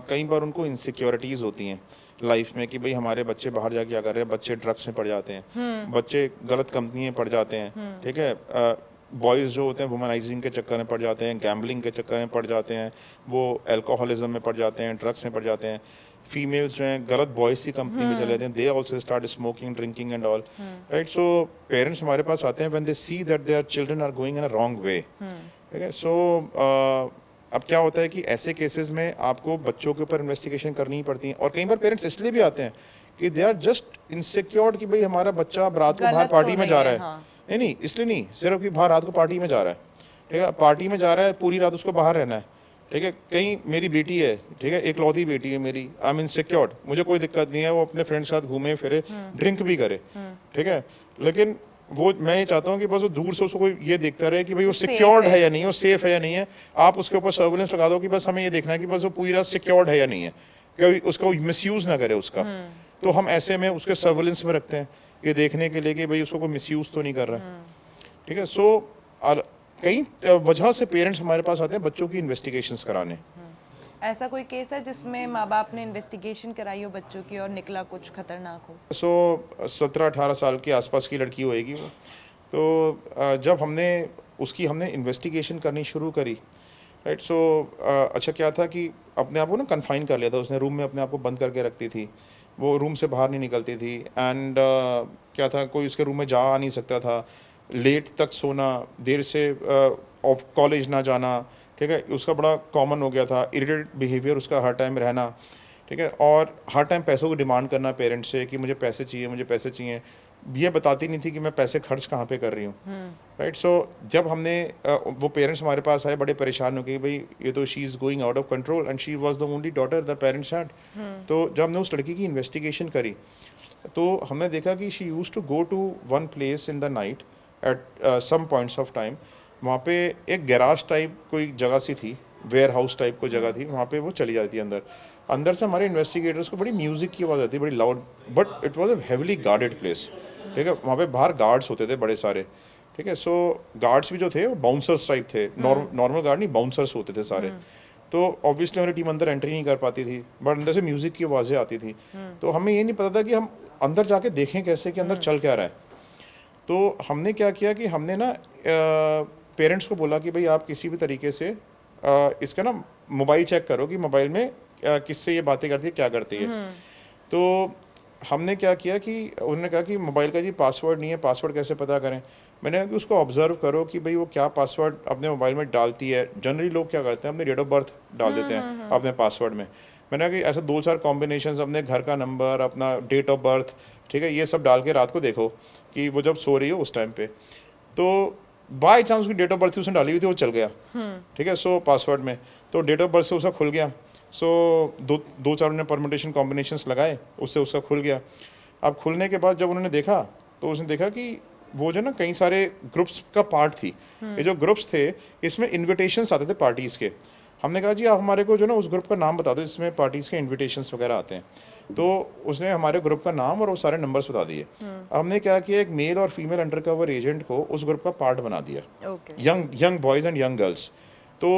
कई बार उनको इनसिक्योरिटीज होती हैं लाइफ में कि भाई हमारे बच्चे बाहर जाके क्या कर रहे हैं, बच्चे ड्रग्स में पड़ जाते हैं, बच्चे गलत कंपनी में पड़ जाते हैं, ठीक है। बॉयज़ जो होते हैं वुमनाइजिंग के चक्कर में पड़ जाते हैं, गैम्बलिंग के चक्कर में पड़ जाते हैं, वो अल्कोहलिज्म में पड़ जाते हैं, ड्रग्स में पड़ जाते हैं। फीमेल्स जो हैं गलत बॉयज़ की कंपनी में चले जाते हैं, they also start smoking, drinking and all, right. So parents हमारे पास आते हैं when they see that their children are going in a wrong way, ठीक है। सो अब क्या होता है कि ऐसे केसेस में आपको बच्चों के ऊपर इन्वेस्टिगेशन करनी पड़ती है, और कई बार पेरेंट्स इसलिए भी आते हैं कि दे आर जस्ट इनसिक्योर्ड कि भाई हमारा बच्चा अब रात को बाहर पार्टी में जा रहा है, हाँ। नहीं इसलिए नहीं, सिर्फ कि बाहर रात को पार्टी में जा रहा है, ठीक है, पार्टी में जा रहा है, पूरी रात उसको बाहर रहना है, ठीक है। कहीं मेरी बेटी है, ठीक है, एकलौती बेटी है मेरी, आई एम इनसिक्योर्ड, मुझे कोई दिक्कत नहीं है, वो अपने फ्रेंड्स के साथ घूमे फिरे, ड्रिंक भी करे, ठीक है, लेकिन वो मैं ये चाहता हूँ कि बस वो दूर से उसको ये देखता रहे कि भाई वो सिक्योर्ड है या नहीं है, वो सेफ है या नहीं है। आप उसके ऊपर सर्विलेंस लगा दो कि बस हमें ये देखना है कि बस वो पूरी रात सिक्योर्ड है या नहीं है, कि उसका मिसयूज ना करे उसका। तो हम ऐसे में उसके सर्विलेंस में रखते हैं ये देखने के लिए कि भाई उसको कोई मिसयूज तो नहीं कर रहा है, ठीक है। सो कई वजह से पेरेंट्स हमारे पास आते हैं बच्चों की इन्वेस्टिगेशंस कराने। ऐसा कोई केस है जिसमें माँ बाप ने इन्वेस्टिगेशन कराई हो बच्चों की और निकला कुछ खतरनाक हो? सो 17-18 साल के आसपास की लड़की होएगी वो, तो जब हमने इन्वेस्टिगेशन करनी शुरू करी, राइट। सो अच्छा क्या था कि अपने आप को ना कन्फाइन कर लिया था उसने, रूम में अपने आप को बंद करके रखती थी, वो रूम से बाहर नहीं निकलती थी, एंड क्या था कोई उसके रूम में जा आ नहीं सकता था, लेट तक सोना, देर से ऑफ कॉलेज ना जाना, ठीक है, उसका बड़ा कॉमन हो गया था। इरिटेट बिहेवियर उसका हर टाइम रहना, ठीक है, और हर टाइम पैसों को डिमांड करना पेरेंट्स से कि मुझे पैसे चाहिए, मुझे पैसे चाहिए। ये बताती नहीं थी कि मैं पैसे खर्च कहाँ पे कर रही हूँ, राइट। सो जब हमने वो पेरेंट्स हमारे पास आए बड़े परेशान हो गए, भाई ये तो she is going out of control, and she was the only daughter the parents had. तो जब हमने उस लड़की की इन्वेस्टिगेशन करी तो हमने देखा कि she used to go to one place in the night at some points of time. वहाँ पे एक गैराज टाइप कोई जगह सी थी, वेयर हाउस टाइप कोई जगह थी, वहाँ पे वो चली जाती है अंदर से हमारे इन्वेस्टिगेटर्स को बड़ी म्यूज़िक की आवाज़ आती है, बड़ी loud, but it was a heavily guarded place, ठीक है। वहाँ पे बाहर गार्ड्स होते थे बड़े सारे, ठीक है। सो गार्ड्स भी जो थे वो बाउंसर्स टाइप थे, नॉर्मल गार्ड नहीं, बाउंसर्स होते थे सारे। तो ऑब्वियसली हमारी टीम अंदर एंट्री नहीं कर पाती थी, बट अंदर से म्यूज़िक की आवाज़ें आती थी। तो हमें ये नहीं पता था कि हम अंदर जाके देखें कैसे कि अंदर चल क्या रहा है। तो हमने क्या किया कि हमने ना पेरेंट्स को बोला कि भाई आप किसी भी तरीके से इसका ना मोबाइल चेक करो कि मोबाइल में किससे ये बातें करती है, क्या करती है। तो हमने क्या किया कि उन्होंने कहा कि मोबाइल का जी पासवर्ड नहीं है, पासवर्ड कैसे पता करें। मैंने कहा कि उसको ऑब्जर्व करो कि भाई वो क्या पासवर्ड अपने मोबाइल में डालती है। जनरली लोग क्या करते हैं, अपने डेट ऑफ बर्थ डाल देते हैं अपने पासवर्ड में। मैंने कहा कि ऐसे 2-4 कॉम्बिनेशन, अपने घर का नंबर, अपना डेट ऑफ बर्थ, ठीक है, ये सब डाल के रात को देखो कि वो जब सो रही हो उस टाइम पे, तो बाई चांस उसकी डेट ऑफ बर्थ उसने डाली हुई थी, वो चल गया, ठीक है। सो पासवर्ड में तो डेट ऑफ बर्थ से उसका खुल गया। सो 2-4 उन्होंने परमुटेशन कॉम्बिनेशंस लगाए, उससे उसका खुल गया। अब खुलने के बाद जब उन्होंने देखा तो उसने देखा कि वो जो ना कई सारे ग्रुप्स का पार्ट थी। ये जो ग्रुप्स थे इसमें इन्विटेशंस आते थे पार्टीज़ के। हमने कहा जी आप हमारे को जो ना उस ग्रुप का नाम बता दो जिसमें पार्टीज़ के इन्विटेशंस वगैरह आते हैं। तो उसने हमारे ग्रुप का नाम और वो सारे नंबर्स बता दिए। हमने क्या किया, एक मेल और फीमेल अंडरकवर एजेंट को उस ग्रुप का पार्ट बना दिया, okay young boys and young girls. तो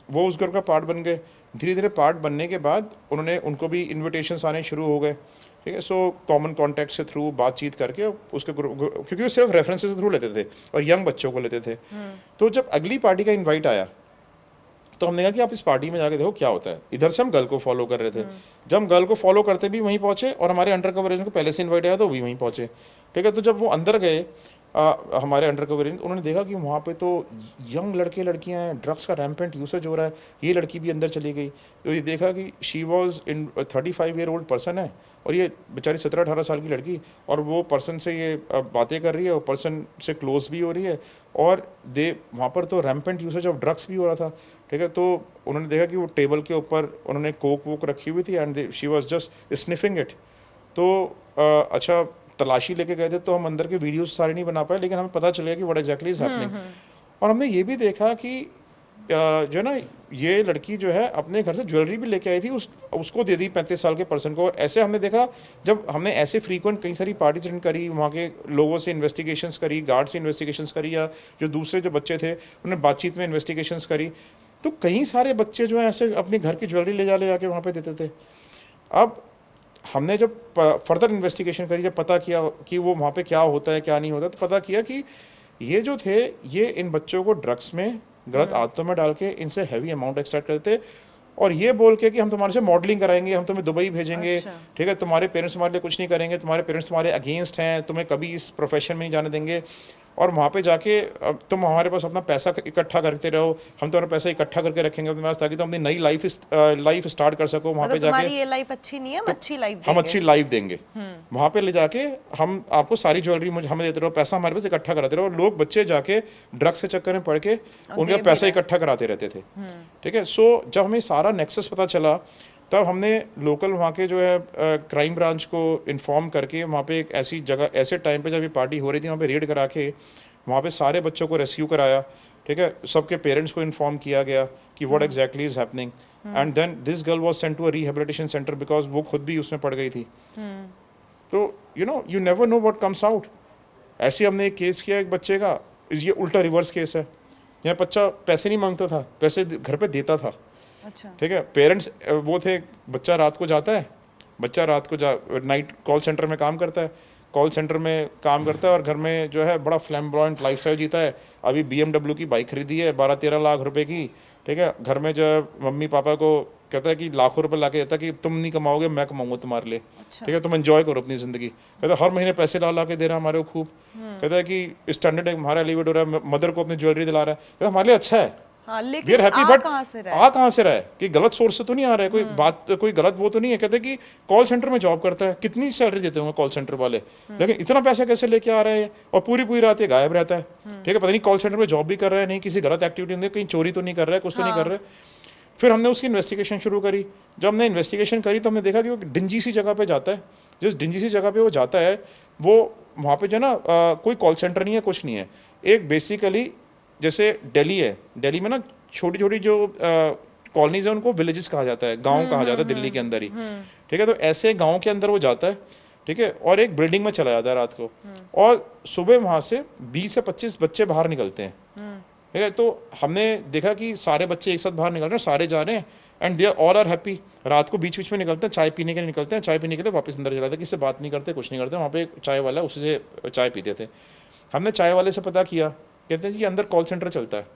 वो उस ग्रुप का पार्ट बन गए। धीरे धीरे पार्ट बनने के बाद उनको भी इन्विटेशंस आने शुरू हो गए, ठीक है। सो कॉमन कॉन्टैक्ट से थ्रू बातचीत करके उसके ग्रुप, क्योंकि वो सिर्फ रेफरेंसेस के थ्रू लेते थे और यंग बच्चों को लेते थे। तो जब अगली पार्टी का इन्वाइट आया तो हमने कहा कि आप इस पार्टी में जाके देखो क्या होता है। इधर से हम गर्ल को फॉलो कर रहे थे, जब हम गर्ल को फॉलो करते भी वहीं पहुंचे और हमारे अंडर कवर एजेंट को पहले से इन्वाइट आया तो भी वहीं पहुंचे, ठीक है। तो जब वो अंदर गए हमारे अंडर कवर एजेंट, उन्होंने देखा कि वहाँ पे तो यंग लड़के लड़कियाँ हैं, ड्रग्स का रैम्पेंट यूसेज हो रहा है। ये लड़की भी अंदर चली गई, तो ये देखा कि she was in 35-year-old person है और ये बेचारी 17-18 साल की लड़की, और वो पर्सन से ये बातें कर रही है और पर्सन से क्लोज भी हो रही है, और वहाँ पर तो रैम्पेंट यूसेज ऑफ ड्रग्स भी हो रहा था, ठीक है। तो उन्होंने देखा कि वो टेबल के ऊपर उन्होंने कोक वोक रखी हुई थी and she was just sniffing it. तो अच्छा, तलाशी लेके गए थे तो हम अंदर के वीडियोस सारे नहीं बना पाए, लेकिन हमें पता चलेगा कि व्हाट एग्जैक्टली इज हैपनिंग। और हमने ये भी देखा कि जो है ना, ये लड़की जो है अपने घर से ज्वेलरी भी लेके आई थी, उसको दे दी 35 साल के पर्सन को। और ऐसे हमने देखा, जब हमने ऐसे फ्रीक्वेंट कई सारी पार्टी अटेंड करी, वहाँ के लोगों से इन्वेस्टिगेशंस करी, गार्ड से इन्वेस्टिगेशंस करी, या जो दूसरे जो बच्चे थे उन्होंने बातचीत में इन्वेस्टिगेशंस करी, तो कई सारे बच्चे जो हैं ऐसे अपने घर की ज्वेलरी ले जाके वहाँ पे देते थे। अब हमने जब फर्दर इन्वेस्टिगेशन करी, जब पता किया कि वो वहाँ पे क्या होता है क्या नहीं होता, तो पता किया कि ये जो थे ये इन बच्चों को ड्रग्स में, गलत आदतों में डाल के इनसे हैवी अमाउंट एक्सट्रैक्ट करते, और ये बोल के कि हम तुम्हारे से मॉडलिंग कराएंगे, हम तुम्हें दुबई भेजेंगे, ठीक है, तुम्हारे पेरेंट्स तुम्हारे लिए कुछ नहीं करेंगे, तुम्हारे पेरेंट्स तुम्हारे अगेंस्ट हैं, तुम्हें कभी इस प्रोफेशन में नहीं जाने देंगे, और वहाँ पे जाके तुम हमारे पास अपना पैसा इकट्ठा करते रहो, हम तुम्हारा पैसा इकट्ठा करके रखेंगे अपने पास, ताकि तुम अपनी नई लाइफ स्टार्ट कर सको। वहाँ पे जाके ये लाइफ अच्छी नहीं है, हम अच्छी लाइफ देंगे, हम अच्छी लाइफ देंगे। वहाँ पे ले जाके हम आपको सारी ज्वेलरी हमें देते रहो, पैसा हमारे पास इकट्ठा कराते रहो। लोग बच्चे जाके ड्रग्स के चक्कर में पड़ के उनका पैसा इकट्ठा कराते रहते थे, ठीक है। सो जब हमें सारा नेक्सस पता चला, तब हमने लोकल वहाँ के जो है क्राइम ब्रांच को इन्फॉर्म करके, वहाँ पे एक ऐसी जगह, ऐसे टाइम पे जब ये पार्टी हो रही थी, वहाँ पे रेड करा के वहाँ पे सारे बच्चों को रेस्क्यू कराया, ठीक है। सबके पेरेंट्स को इन्फॉर्म किया गया कि what exactly is happening, and then this girl was sent to a rehabilitation centre because वो खुद भी उसमें पड़ गई थी। तो you never know what comes out. ऐसे हमने एक केस किया एक बच्चे का, ये उल्टा रिवर्स केस है। यहाँ बच्चा पैसे नहीं मांगता था, पैसे घर पे देता था, अच्छा, ठीक है। पेरेंट्स वो थे, बच्चा रात को जाता है, बच्चा रात को नाइट कॉल सेंटर में काम करता है, कॉल सेंटर में काम करता है और घर में जो है बड़ा फ्लैम्बॉयंट लाइफस्टाइल जीता है। अभी BMW की बाइक खरीदी है 12-13 लाख रुपए की, ठीक है। घर में जो है मम्मी पापा को कहता है कि लाखों रुपए ला के देता है कि तुम नहीं कमाओगे, मैं कमाऊंगा तुम्हारे लिए, ठीक है, तुम एंजॉय करो अपनी जिंदगी। कहता है हर महीने पैसे ला के दे रहा है हमारे को खूब। कहता है कि स्टैंडर्ड हमारा एलिवेट हो रहा है, मदर को अपनी ज्वेलरी दिला रहा है। कहता है हमारे लिए अच्छा है, हाँ, वी आर लेकिन हैप्पी, आ बट कहाँ से रहा है? आ कहाँ से रहा है कि गलत सोर्स से तो नहीं आ रहा है, कोई बात, कोई गलत वो तो नहीं है। कहते हैं कि कॉल सेंटर में जॉब करता है, कितनी सैलरी देते होंगे कॉल सेंटर वाले, लेकिन इतना पैसा कैसे लेके आ रहा है, और पूरी रात ये गायब रहता है, ठीक है। पता नहीं कॉल सेंटर में जॉब भी कर रहा है, नहीं किसी गलत एक्टिविटी नहीं, कहीं चोरी तो नहीं कर रहा है, कुछ तो नहीं कर रहा है। फिर हमने उसकी इन्वेस्टिगेशन शुरू करी। जब हमने इन्वेस्टिगेशन करी तो हमने देखा कि वो डिंजी सी जगह पे जाता है। जिस डिंजी सी जगह पे वो जाता है, वो वहाँ पे जो ना कोई कॉल सेंटर नहीं है, कुछ नहीं है। एक बेसिकली जैसे दिल्ली है, दिल्ली में ना छोटी छोटी जो कॉलोनीज है उनको विलेजेस कहा जाता है, गांव कहा जाता है दिल्ली के अंदर ही, ठीक है। तो ऐसे गांव के अंदर वो जाता है, ठीक है, और एक बिल्डिंग में चला जाता है रात को, और सुबह वहाँ से 20 से 25 बच्चे बाहर निकलते हैं, ठीक है। तो हमने देखा कि सारे बच्चे एक साथ बाहर निकल रहे हैं, सारे जा रहे हैं, and they all are happy. रात को बीच बीच में निकलते हैं, चाय पीने के लिए निकलते हैं, चाय पीने के लिए वापस अंदर चले जाते हैं, किसी से बात नहीं करते, कुछ नहीं करते। वहाँ पे एक चाय वाला, उसी से चाय पीते थे। हमने चाय वाले से पता किया, कहते हैं जी अंदर कॉल सेंटर चलता है,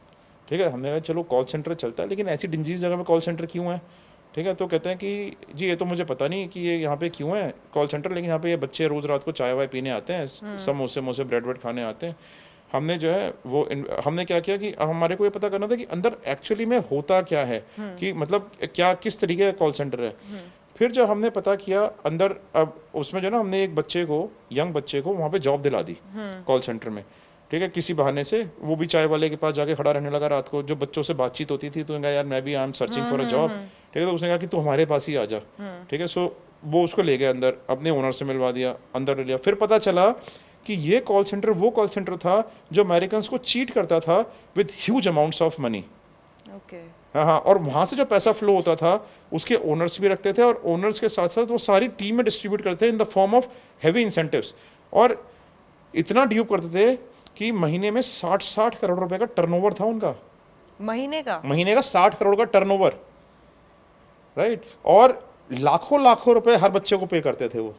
ठीक है। हमने कहा चलो कॉल सेंटर चलता है, लेकिन ऐसी डिंजीज जगह में कॉल सेंटर क्यों है, ठीक है। तो कहते हैं कि जी ये तो मुझे पता नहीं कि ये यहाँ पे क्यों है कॉल सेंटर, लेकिन यहाँ पे ये बच्चे रोज़ रात को चाय वाय पीने आते हैं, समोसे ब्रेड वेड खाने आते हैं। हमने जो है वो हमने क्या किया कि हमारे को ये पता करना था कि अंदर एक्चुअली में होता क्या है, कि मतलब क्या किस तरीके का कॉल सेंटर है। फिर जब हमने पता किया अंदर, अब उसमें जो ना हमने एक बच्चे को, यंग बच्चे को वहाँ पे जॉब दिला दी कॉल सेंटर में, ठीक है, किसी बहाने से। वो भी चाय वाले के पास जाके खड़ा रहने लगा रात को। जो बच्चों से बातचीत होती थी तो कहा यार मैं भी I am searching for a job, ठीक है। तो उसने कहा कि तू हमारे पास ही आ जा, ठीक है। सो वो उसको ले गया अंदर, अपने ओनर से मिलवा दिया, अंदर ले लिया। फिर पता चला कि ये कॉल सेंटर वो कॉल सेंटर था जो अमेरिकन को चीट करता था with huge amounts of money, okay. हाँ हाँ, और वहाँ से जो पैसा फ्लो होता था उसके ओनर्स भी रखते थे, और ओनर्स के साथ साथ वो सारी टीम में डिस्ट्रीब्यूट करते थे in the form of heavy incentives, और इतना ड्यूप करते थे कि महीने में 60 करोड़ रुपए का टर्नओवर था उनका, महीने का। महीने का 60 करोड़ का टर्नओवर, राइट, और लाखों लाखों रुपए हर बच्चे को पे करते थे वो।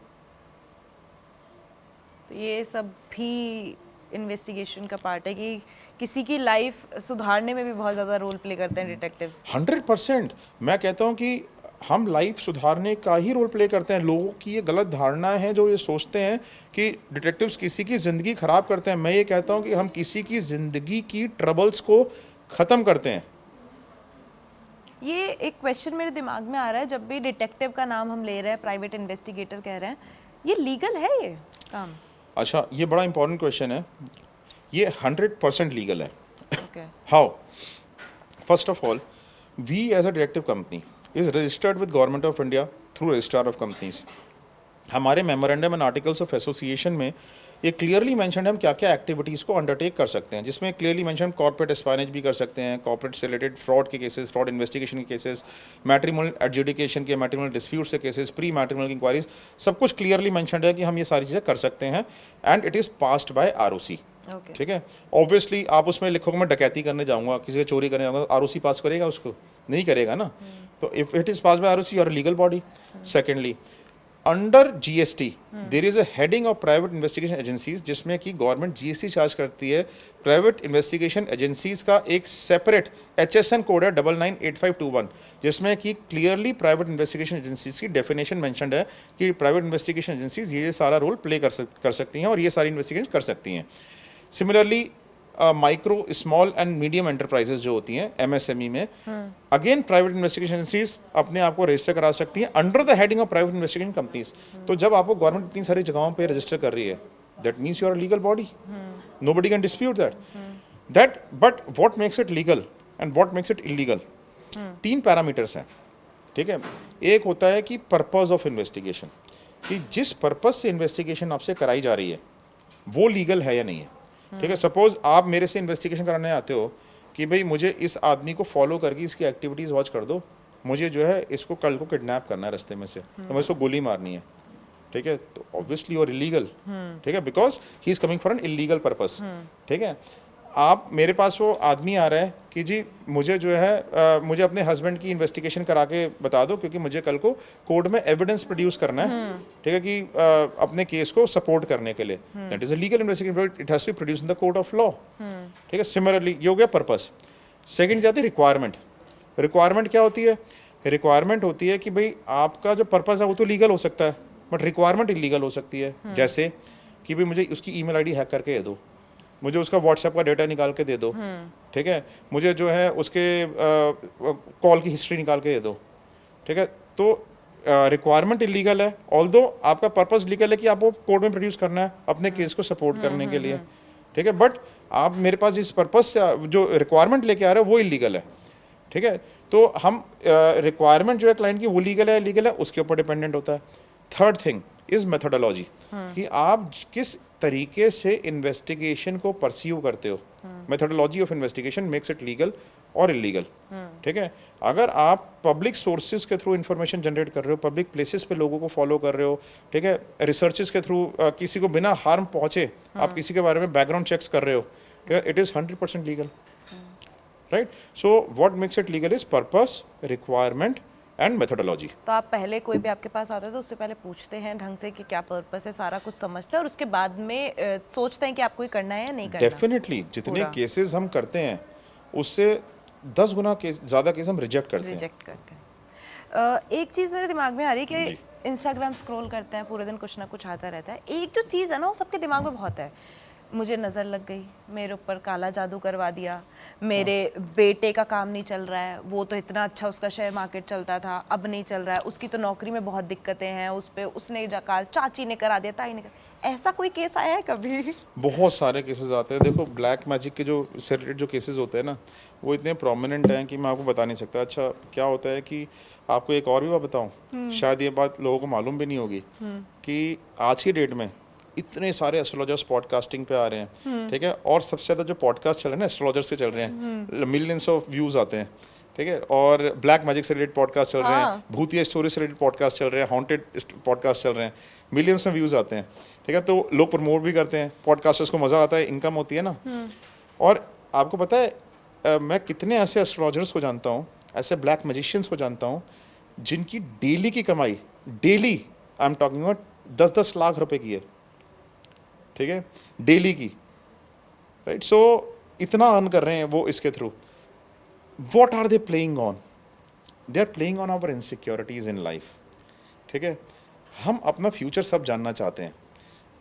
तो ये सब भी इन्वेस्टिगेशन का पार्ट है कि किसी की लाइफ सुधारने में भी बहुत ज़्यादा रोल प्ले करते हैं डिटेक्टिव्स। 100%। मैं कहता हूँ कि हम लाइफ सुधारने का ही रोल प्ले करते हैं। लोगों की ये गलत धारणा है जो ये सोचते हैं कि डिटेक्टिव्स किसी की ज़िंदगी ख़राब करते हैं। मैं ये कहता हूँ कि हम किसी की ज़िंदगी की ट्रबल्स को ख़त्म करते हैं। ये एक क्वेश्चन मेरे दिमाग में आ रहा है, जब भी डिटेक्टिव का नाम हम ले रहे हैं, प्राइवेट इन्वेस्टिगेटर कह रहे हैं, ये लीगल है ये काम? अच्छा, ये बड़ा इंपॉर्टेंट क्वेश्चन है। ये 100% लीगल है। Okay. How? First of all, we as a detective company is registered with government of India through registrar of companies. हमारे memorandum and articles of association में ये क्लियरली मेंशन है हम क्या क्या एक्टिविटीज़ को अंडरटेक कर सकते हैं, जिसमें क्लियरली मेंशन कॉर्पोरेट एस्पायनेज भी कर सकते हैं, कॉर्पोरेट से रिलेटेड फ्रॉड के केसेस, फ्रॉड इन्वेस्टिगेशन के केसेस, मैट्रिमोनियल एडजुडिकेशन के, मैट्रिमोनियल डिस्प्यूट्स के केसेस, प्री मैट्रिमोनियल इंक्वायरीज, सब कुछ क्लियरली मेंशन है कि हम ये सारी चीज़ें कर सकते हैं, and it is passed by ROC. Okay. ठीक है। ऑब्वियसली आप उसमें लिखोगे मैं डकैती करने जाऊंगा, किसी का चोरी करने जाऊंगा, आरओसी पास करेगा उसको? नहीं करेगा ना। तो if it is pass by ROC, you are a legal body. Secondly, under GST there is a heading of private investigation agencies, जिसमें कि गवर्नमेंट जीएसटी चार्ज करती है। प्राइवेट इन्वेस्टिगेशन एजेंसीज का एक सेपरेट HSN कोड है 998521, जिसमें कि clearly private investigation agencies की डेफिनेशन मेंशन्ड है कि प्राइवेट इन्वेस्टिगेशन एजेंसीज ये सारा रोल प्ले कर सकती हैं और ये सारी इन्वेस्टिगेशन कर सकती हैं। Similarly micro small and medium enterprises जो होती हैं MSME में, अगेन प्राइवेट इन्वेस्टिगेशन एजेंसीज अपने आप को रजिस्टर करा सकती हैं under the heading of private investigation companies. तो जब आपको गवर्नमेंट इतनी सारी जगहों पे रजिस्टर कर रही है, that means you are a legal body, nobody can dispute that. But what makes it legal and what makes it illegal, 3 parameters हैं। ठीक है। एक होता है कि पर्पस ऑफ इन्वेस्टिगेशन, कि जिस पर्पस से इन्वेस्टिगेशन आपसे कराई जा रही है वो लीगल है या नहीं है। ठीक है। सपोज आप मेरे से इन्वेस्टिगेशन कराने आते हो कि भाई मुझे इस आदमी को फॉलो करके इसकी एक्टिविटीज़ वॉच कर दो, मुझे जो है इसको कल को किडनैप करना है रास्ते में से, तो मुझे इसको गोली मारनी है। ठीक है। तो ऑब्वियसली और इलीगल। ठीक है, because he is coming for an illegal purpose. ठीक है। आप मेरे पास वो आदमी आ रहा है कि जी मुझे जो है मुझे अपने हस्बैंड की इन्वेस्टिगेशन करा के बता दो, क्योंकि मुझे कल को कोर्ट में एविडेंस प्रोड्यूस करना है। ठीक है, कि अपने केस को सपोर्ट करने के लिए, that is a legal investigation, it has to produce in the court of law. ठीक है। सिमिलरली ये हो गया पर्पस। सेकेंड जाती है रिक्वायरमेंट। रिक्वायरमेंट क्या होती है? रिक्वायरमेंट होती है कि भाई आपका जो पर्पस है वो तो लीगल हो सकता है, बट रिक्वायरमेंट इलीगल हो सकती है। जैसे कि भाई मुझे उसकी ईमेल आईडी हैक करके दे दो, मुझे उसका व्हाट्सएप का डेटा निकाल के दे दो। ठीक है। मुझे जो है उसके कॉल की हिस्ट्री निकाल के दे दो। ठीक है। तो रिक्वायरमेंट इलीगल है, ऑल्दो आपका पर्पस लीगल है कि आपको कोर्ट में प्रोड्यूस करना है अपने केस को सपोर्ट करने के लिए। ठीक है। बट आप मेरे पास इस पर्पस से जो रिक्वायरमेंट लेके आ रहे हो वो इलीगल है। ठीक है। तो हम रिक्वायरमेंट जो है क्लाइंट की वो लीगल है इलीगल है, उसके ऊपर डिपेंडेंट होता है। थर्ड थिंग इज मेथोडोलॉजी, कि आप किस तरीके से इन्वेस्टिगेशन को परस्यू करते हो। Methodology of investigation makes it legal और इलीगल। ठीक है। अगर आप पब्लिक सोर्सेज के थ्रू इंफॉर्मेशन जनरेट कर रहे हो, पब्लिक प्लेसेस पे लोगों को फॉलो कर रहे हो, ठीक है, रिसर्चेस के थ्रू किसी को बिना हार्म पहुंचे आप किसी के बारे में बैकग्राउंड चेक्स कर रहे हो, ठीक है, it is 100% legal. Right. So what makes it legal is purpose, requirement and methodology. तो आप पहले कोई भी आपके पास आता है तो उससे पहले पूछते हैं ढंग से कि क्या पर्पस है, सारा कुछ समझते हैं और उसके बाद में सोचते हैं कि आपको ये करना है या नहीं करना। डेफिनेटली जितने केसेस हम करते हैं उससे 10 गुना ज़्यादा केस हम रिजेक्ट करते हैं। एक चीज़ मेरे दिमाग में आ रही है कि इंस्टाग्राम स्क्रॉल करते हैं पूरे दिन, कुछ ना कुछ आता रहता है। एक जो चीज़ है ना वो सबके दिमाग में बहुत है, मुझे नज़र लग गई, मेरे ऊपर काला जादू करवा दिया, मेरे बेटे का काम नहीं चल रहा है, वो तो इतना अच्छा उसका शेयर मार्केट चलता था अब नहीं चल रहा है, उसकी तो नौकरी में बहुत दिक्कतें हैं, उस पे उसने जाकाल चाची ने करा दिया, ताई ने करा। ऐसा कोई केस आया है कभी? बहुत सारे केसेस आते हैं। देखो ब्लैक मैजिक के जो से रिलेटेड जो केसेस होते हैं ना वो इतने प्रोमिनेंट हैं कि मैं आपको बता नहीं सकता। अच्छा क्या होता है कि आपको एक और भी बात बताऊं, शायद ये बात लोगों को मालूम भी नहीं होगी कि आज की डेट में इतने सारे एस्ट्रोलॉजर्स पॉडकास्टिंग पे आ रहे हैं। ठीक है। और सबसे ज़्यादा जो पॉडकास्ट चल रहे हैं ना एस्ट्रोलॉजर्स के चल रहे हैं, मिलियंस ऑफ व्यूज़ आते हैं। ठीक ठीक है, और ब्लैक मैजिक से रिलेटेड पॉडकास्ट चल रहे हैं, हाँ। भूतिया स्टोरी से रिलेटेड पॉडकास्ट चल रहे हैं, हॉन्टेड पॉडकास्ट चल रहे हैं, मिलियंस में व्यूज़ आते हैं, ठीक है, तो लोग प्रमोट भी करते हैं, पॉडकास्टर्स को मज़ा आता है, इनकम होती है ना। और आपको पता है मैं कितने ऐसे एस्ट्रोलॉजर्स को जानता हूँ, ऐसे ब्लैक मैजिशियंस को जानता हूँ जिनकी डेली की कमाई, daily I am talking about 10-10 lakh रुपए की है, ठीक है, डेली की, राइट। सो इतना अर्न कर रहे हैं वो इसके थ्रू। What are they playing on? They are playing on our insecurities in life, ठीक है। हम अपना फ्यूचर सब जानना चाहते हैं,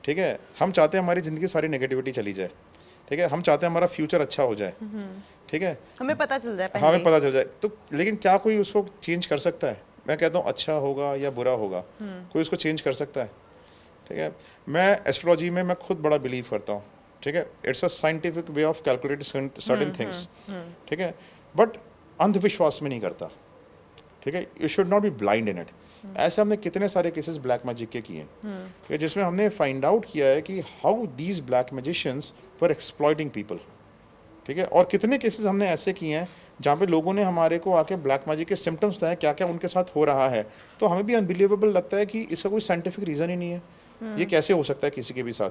ठीक है, हम चाहते हैं हमारी ज़िंदगी सारी नेगेटिविटी चली जाए, ठीक है, हम चाहते हैं हमारा फ्यूचर अच्छा हो जाए, ठीक है, हमें पता चल जाए हमें पहले। पता चल जाए। तो लेकिन क्या कोई उसको चेंज कर सकता है? मैं कहता हूँ अच्छा होगा या बुरा होगा, कोई उसको चेंज कर सकता है, ठीक है। मैं एस्ट्रोलॉजी में मैं खुद बड़ा बिलीव करता हूँ, ठीक है, it's a scientific way of calculating certain things, ठीक है, बट अंधविश्वास में नहीं करता, ठीक है। You should not be blind in it. ऐसे हमने कितने सारे केसेस ब्लैक मैजिक के किए हैं, ठीक है, जिसमें हमने फाइंड आउट किया है कि how these black magicians were exploiting people, ठीक है। और कितने केसेस हमने ऐसे किए हैं जहाँ पे लोगों ने हमारे को आके ब्लैक मैजिक के सिम्टम्स बताए, क्या क्या उनके साथ हो रहा है, तो हमें भी अनबिलीवेबल लगता है कि इसका कोई साइंटिफिक रीज़न ही नहीं है, ये कैसे हो सकता है किसी के भी साथ,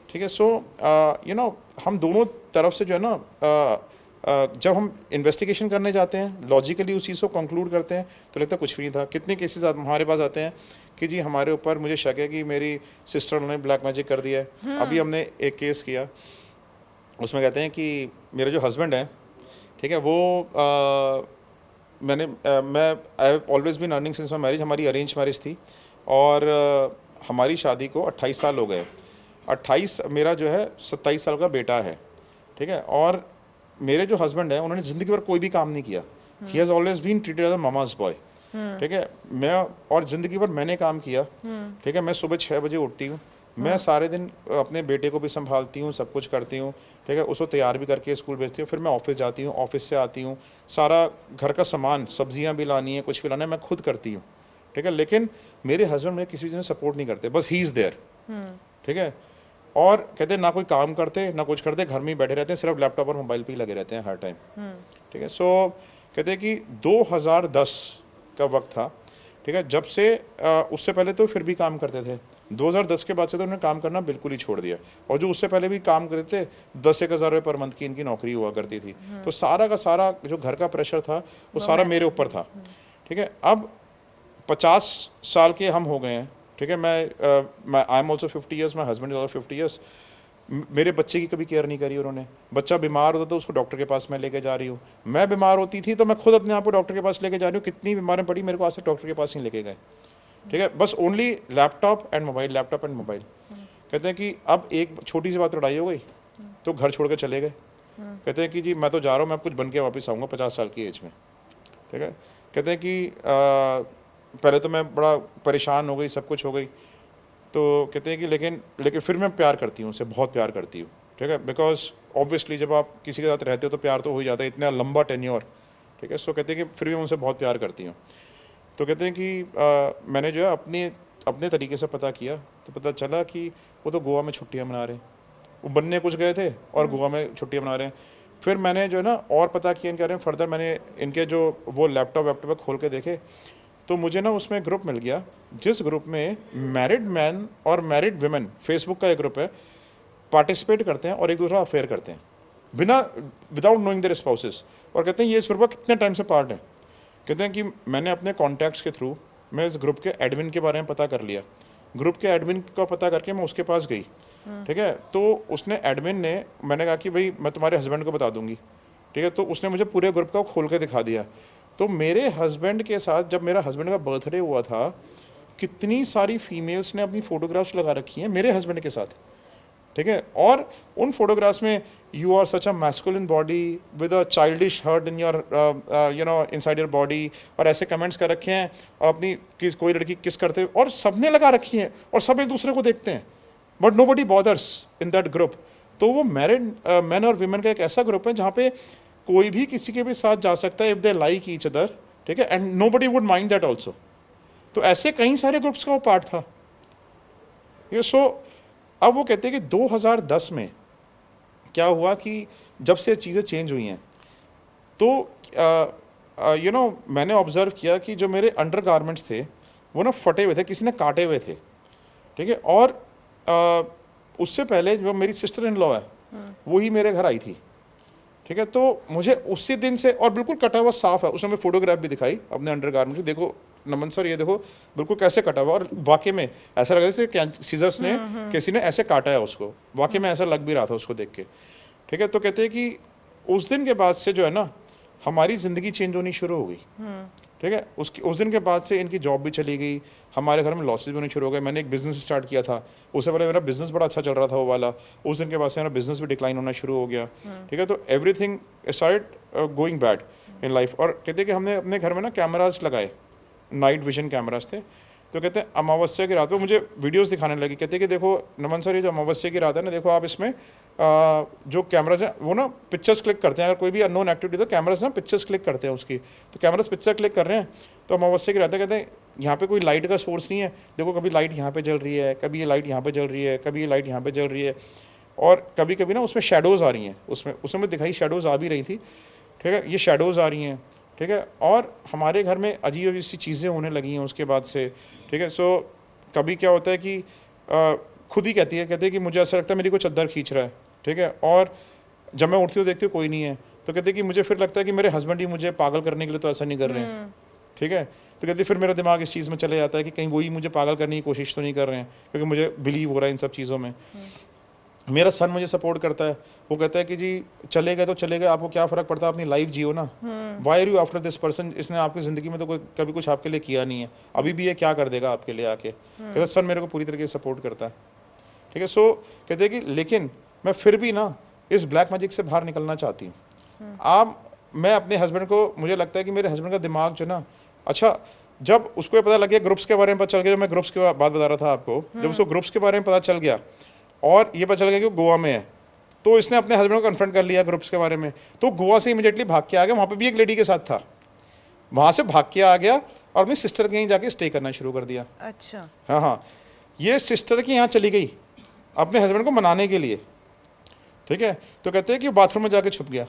ठीक है। सो यू नो हम दोनों तरफ से जो है ना जब हम इन्वेस्टिगेशन करने जाते हैं, लॉजिकली उस चीज़ को कंक्लूड करते हैं, तो लगता है कुछ भी नहीं था। कितने केसेस हमारे पास आते हैं कि जी हमारे ऊपर मुझे शक है कि मेरी सिस्टर ने ब्लैक मैजिक कर दिया है। अभी हमने एक केस किया, उसमें कहते हैं कि मेरे जो हस्बैंड हैं, ठीक है, वो मैं I have always been earning since my marriage, हमारी अरेंज मैरिज थी, और हमारी शादी को 28 साल हो गए। 28, मेरा जो है 27 साल का बेटा है, ठीक है, और मेरे जो हस्बैंड हैं उन्होंने ज़िंदगी भर कोई भी काम नहीं किया। He has always been treated as a mama's boy, ठीक है। मैं और ज़िंदगी भर मैंने काम किया, ठीक है। मैं सुबह 6 बजे उठती हूँ, मैं सारे दिन अपने बेटे को भी संभालती हूँ, सब कुछ करती हूँ, ठीक है, उसको तैयार भी करके स्कूल भेजती हूँ, फिर मैं ऑफिस जाती हूँ, ऑफिस से आती हूँ, सारा घर का सामान, सब्जियाँ भी लानी है, कुछ भी लाना है, मैं खुद करती हूँ, ठीक है। लेकिन मेरे हस्बैंड मुझे किसी चीज़ में सपोर्ट नहीं करते, बस ही इज़ देयर, ठीक है। और कहते हैं ना कोई काम करते ना कुछ करते, घर में ही बैठे रहते हैं, सिर्फ लैपटॉप और मोबाइल पे ही लगे रहते हैं हर टाइम, ठीक है। सो कहते हैं कि 2010 का वक्त था, ठीक है, जब से उससे पहले तो फिर भी काम करते थे, 2010 के बाद से तो उन्होंने काम करना बिल्कुल ही छोड़ दिया। और जो उससे पहले भी काम करते थे, 10-1 हज़ार रुपये पर मंथ की इनकी नौकरी हुआ करती थी। तो सारा का सारा जो घर का प्रेशर था वो सारा मेरे ऊपर था, ठीक है। अब 50 साल के हम हो गए हैं, ठीक है। मैं I am also 50 years, my husband is also 50 years. मेरे बच्चे की कभी केयर नहीं करी उन्होंने। बच्चा बीमार होता तो उसको डॉक्टर के पास मैं लेके जा रही हूँ, मैं बीमार होती थी तो मैं खुद अपने आप को डॉक्टर के पास लेके जा रही हूँ। कितनी बीमारियाँ पड़ी, मेरे को आज तक डॉक्टर के पास नहीं लेके गए, ठीक है। बस only laptop and mobile, laptop and mobile. कहते हैं कि अब एक छोटी सी बात लड़ाई हो गई तो घर छोड़ कर चले गए। कहते हैं कि जी मैं तो जा रहा हूँ, मैं कुछ बन के वापस आऊँगा 50 साल की एज में, ठीक है। कहते हैं कि पहले तो मैं बड़ा परेशान हो गई, सब कुछ हो गई, तो कहते हैं कि लेकिन फिर मैं प्यार करती हूँ उससे, बहुत प्यार करती हूँ, ठीक है। बिकॉज ऑब्वियसली जब आप किसी के साथ रहते हो तो प्यार तो हो ही जाता है, इतना लंबा टेन्योर, ठीक है। सो कहते हैं कि फिर भी मैं उनसे बहुत प्यार करती हूँ। तो कहते हैं कि मैंने जो है अपने तरीके से पता किया, तो पता चला कि वो तो गोवा में छुट्टियाँ मना रहे हैं, वो बनने कुछ गए थे और गोवा में छुट्टियाँ मना रहे हैं। फिर मैंने जो है ना और पता किया इनके बारे में फर्दर, मैंने इनके जो वो लैपटॉप खोल के देखे, तो मुझे ना उसमें ग्रुप मिल गया, जिस ग्रुप में मैरिड मैन और मैरिड वुमेन, फेसबुक का एक ग्रुप है, पार्टिसिपेट करते हैं और एक दूसरा अफेयर करते हैं विदाउट नोइंग देयर स्पाउसेस। और कहते हैं ये इस ग्रुप का कितने टाइम से पार्ट है। कहते हैं कि मैंने अपने कॉन्टैक्ट्स के थ्रू मैं इस ग्रुप के एडमिन के बारे में पता कर लिया। ग्रुप के एडमिन का पता करके मैं उसके पास गई, ठीक है। तो उसने एडमिन ने, मैंने कहा कि भाई मैं तुम्हारे हस्बैंड को बता दूंगी, ठीक है। तो उसने मुझे पूरे ग्रुप का खोल के दिखा दिया। तो मेरे हस्बैंड के साथ जब मेरा हस्बैंड का बर्थडे हुआ था, कितनी सारी फीमेल्स ने अपनी फ़ोटोग्राफ्स लगा रखी हैं मेरे हस्बैंड के साथ, ठीक है। और उन फोटोग्राफ्स में you are such a masculine body with a childish heart in your you know inside your body, और ऐसे कमेंट्स कर रखे हैं, और अपनी कोई लड़की किस करते और सबने लगा रखी हैं, और सब एक दूसरे को देखते हैं, but nobody bothers in that group. तो वो मैरिड मैन और वीमेन का एक ऐसा ग्रुप है जहाँ पे कोई भी किसी के भी साथ जा सकता है if they like each other, ठीक है, and nobody would mind that also. तो ऐसे कई सारे ग्रुप्स का वो पार्ट था ये। सो अब वो कहते हैं कि 2010 में क्या हुआ कि जब से चीज़ें चेंज हुई हैं, तो मैंने ऑब्जर्व किया कि जो मेरे अंडर गारमेंट्स थे वो ना फटे हुए थे, किसी ने काटे हुए थे, ठीक है। और उससे पहले जो मेरी सिस्टर इन लॉ है वो ही मेरे घर आई थी, ठीक है। तो मुझे उसी दिन से, और बिल्कुल कटा हुआ साफ है, उसने हमें फोटोग्राफ भी दिखाई अपने अंडर गारमेंट, देखो नमन सर ये देखो बिल्कुल कैसे कटा हुआ, और वाकई में ऐसा लग रहा है जैसे सीजर्स ने किसी ने ऐसे काटा है उसको, वाकई में ऐसा लग भी रहा था उसको देख के, ठीक है। तो कहते हैं कि उस दिन के बाद से जो है ना हमारी ज़िंदगी चेंज होनी शुरू हो गई, ठीक है। उस दिन के बाद से इनकी जॉब भी चली गई, हमारे घर में लॉसेस भी होने शुरू हो गए। मैंने एक बिज़नेस स्टार्ट किया था, उससे पहले मेरा बिज़नेस बड़ा अच्छा चल रहा था वो वाला, उस दिन के बाद से मेरा बिज़नेस भी डिक्लाइन होना शुरू हो गया, ठीक है। तो everything started going bad in life. और कहते हैं कि हमने अपने घर में ना कैमराज लगाए, नाइट विजन कैमराज थे। तो कहते हैं अमावस्या की रात में मुझे वीडियोस दिखाने लगी, कहते हैं कि देखो नमन सर ये जो अमावस्या की रात है ना, देखो आप इसमें जो कैमराज हैं वो ना पिक्चर्स क्लिक करते हैं, अगर कोई भी अननोन एक्टिविटी तो कैमराज ना पिक्चर्स क्लिक करते हैं उसकी, तो कैमराज पिक्चर क्लिक कर रहे हैं। तो अमावस्या की रात है, कहते हैं यहाँ पे कोई लाइट का सोर्स नहीं है, देखो कभी लाइट यहाँ पे जल रही है, कभी ये लाइट यहाँ पे जल रही है, कभी ये लाइट यहाँ पे जल रही है, और कभी कभी ना उसमें शेडोज़ आ रही हैं, उसमें दिखाई शेडोज़ आ भी रही थी, ठीक है। ये शेडोज़ आ रही हैं, ठीक है। और हमारे घर में अजीब अजीब सी चीज़ें होने लगी हैं उसके बाद से, ठीक है। सो कभी क्या होता है कि खुद ही कहती है, कहते हैं कि मुझे ऐसा लगता है मेरी कोई चद्दर खींच रहा है, ठीक है। और जब मैं उठती हूँ देखती हूँ कोई नहीं है, तो कहते हैं कि मुझे फिर लगता है कि मेरे हस्बैंड ही मुझे पागल करने के लिए तो ऐसा नहीं कर रहे हैं, ठीक है। तो कहते फिर मेरा दिमाग इस चीज़ में चले जाता है कि कहीं वही मुझे पागल करने की कोशिश तो नहीं कर रहे हैं, क्योंकि मुझे बिलीव हो रहा है इन सब चीज़ों में। मेरा सन मुझे सपोर्ट करता है, वो कहता है कि जी चले गए तो चले गए, आपको क्या फ़र्क पड़ता है, अपनी लाइफ जियो ना, why are you after this person, इसने आपकी ज़िंदगी में तो कोई कभी कुछ आपके लिए किया नहीं है, अभी भी ये क्या कर देगा आपके लिए आके। कहता सन मेरे को पूरी तरीके से सपोर्ट करता है, ठीक है। सो कहते हैं कि लेकिन मैं फिर भी ना इस ब्लैक मैजिक से बाहर निकलना चाहती हूँ। मैं अपने हस्बैंड को, मुझे लगता है कि मेरे हस्बैंड का दिमाग जो ना, अच्छा जब उसको ये पता लग गया ग्रुप्स के बारे में पता चल गया, जो मैं ग्रुप्स की बात बता रहा था आपको, जब उसको ग्रुप्स के बारे में पता चल गया और ये पता चल गया कि वो गोवा में है, तो इसने अपने हस्बैंड को कन्फ्रंट कर लिया ग्रुप्स के बारे में। तो गोवा से इमीडिएटली भाग के आ गया, वहाँ पे भी एक लेडी के साथ था, वहाँ से भाग के आ गया और अपनी सिस्टर के यहाँ जाके स्टे करना शुरू कर दिया। अच्छा। हाँ, ये सिस्टर के यहाँ चली गई अपने हस्बैंड को मनाने के लिए, ठीक है। तो कहते हैं कि बाथरूम में जाके छुप गया।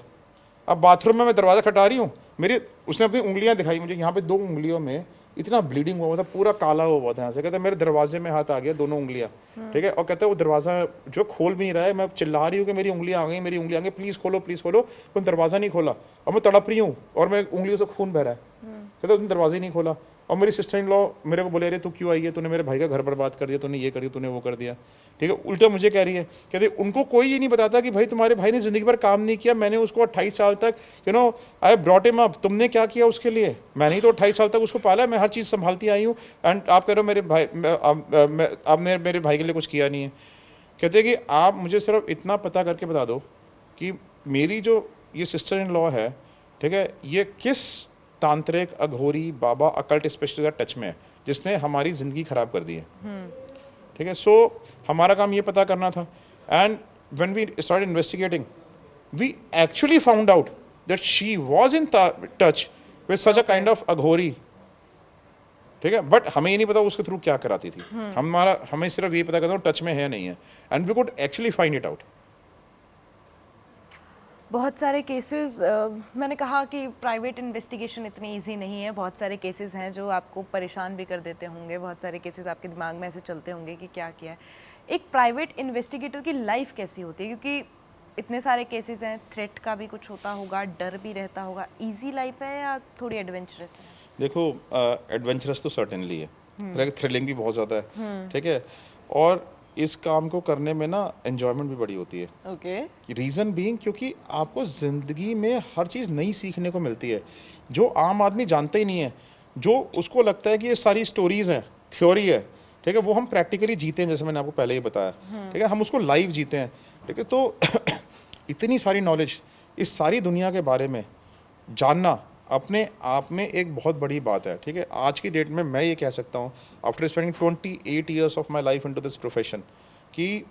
अब बाथरूम में मैं दरवाज़ा खटा रही हूँ, उसने अपनी उंगलियाँ दिखाई मुझे, यहाँ पे 2 उंगलियों में इतना ब्लीडिंग हुआ था, पूरा काला हुआ था यहाँ से। कहते हैं मेरे दरवाजे में हाथ आ गया, दोनों उंगलियाँ, ठीक है। और कहते हैं वो दरवाज़ा जो खोल भी नहीं रहा है, मैं चिल्ला रही हूँ कि मेरी उंगलियाँ आ गई, मेरी उंगलियाँ आ गई, प्लीज़ खोलो प्लीज़ खोलो, पर दरवाज़ा नहीं खोला, और मैं तड़प रही हूँ और मेरी उंगलियों से खून बह रहा है। कहते उसने दरवाज़ा ही नहीं खोला, और मेरी सिस्टर इन लॉ मेरे को बोले अरे तू क्यों आई है, तूने मेरे भाई का घर बर्बाद कर दिया, तूने ये कर दिया, तूने वो कर दिया, ठीक है। उल्टा मुझे कह रही है, कहते उनको कोई ये नहीं बताता कि भाई तुम्हारे भाई ने ज़िंदगी भर काम नहीं किया, मैंने उसको 28 साल तक आई ब्रॉट हिम अप, तुमने क्या किया उसके लिए, मैंने ही तो 28 साल तक उसको पाला, मैं हर चीज़ संभालती आई हूँ, एंड आप कह रहे हो मेरे भाई, आपने मेरे भाई के लिए कुछ किया नहीं है। कहते कि आप मुझे सिर्फ इतना पता करके बता दो कि मेरी जो ये सिस्टर इन लॉ है, ठीक है, ये किस तांत्रिक अघोरी बाबा अकल्ट स्पेशलिस्ट टच में है जिसने हमारी ज़िंदगी ख़राब कर दी है, ठीक है। सो हमारा काम ये पता करना था, and when we start investigating we actually found out that she was in touch with such a kind of Aghori, ठीक है। बट हमें ये नहीं पता उसके थ्रू क्या कराती थी, हमें सिर्फ ये पता करता हूँ टच में है नहीं है, and we could actually find it out. बहुत सारे केसेस, मैंने कहा कि प्राइवेट इन्वेस्टिगेशन इतनी इजी नहीं है, बहुत सारे केसेस हैं जो आपको परेशान भी कर देते होंगे, बहुत सारे केसेस आपके दिमाग में ऐसे चलते होंगे कि क्या किया है। एक प्राइवेट इन्वेस्टिगेटर की लाइफ कैसी होती है, क्योंकि इतने सारे केसेस हैं, थ्रेट का भी कुछ होता होगा, डर भी रहता होगा, इजी लाइफ है या थोड़ी एडवेंचरस है? देखो एडवेंचरस तो सर्टेनली है, थ्रिलिंग भी बहुत ज़्यादा है, ठीक है। और इस काम को करने में ना एन्जॉयमेंट भी बड़ी होती है। ओके। रीज़न बीइंग क्योंकि आपको ज़िंदगी में हर चीज़ नई सीखने को मिलती है जो आम आदमी जानता ही नहीं है, जो उसको लगता है कि ये सारी स्टोरीज़ हैं, थ्योरी है, ठीक है, वो हम प्रैक्टिकली जीते हैं, जैसे मैंने आपको पहले ही बताया, ठीक है, हम उसको लाइव जीते हैं, ठीक है। तो इतनी सारी नॉलेज, इस सारी दुनिया के बारे में जानना अपने आप में एक बहुत बड़ी बात है, ठीक है। आज की डेट में मैं ये कह सकता हूँ after spending 28 years of my life into this profession कि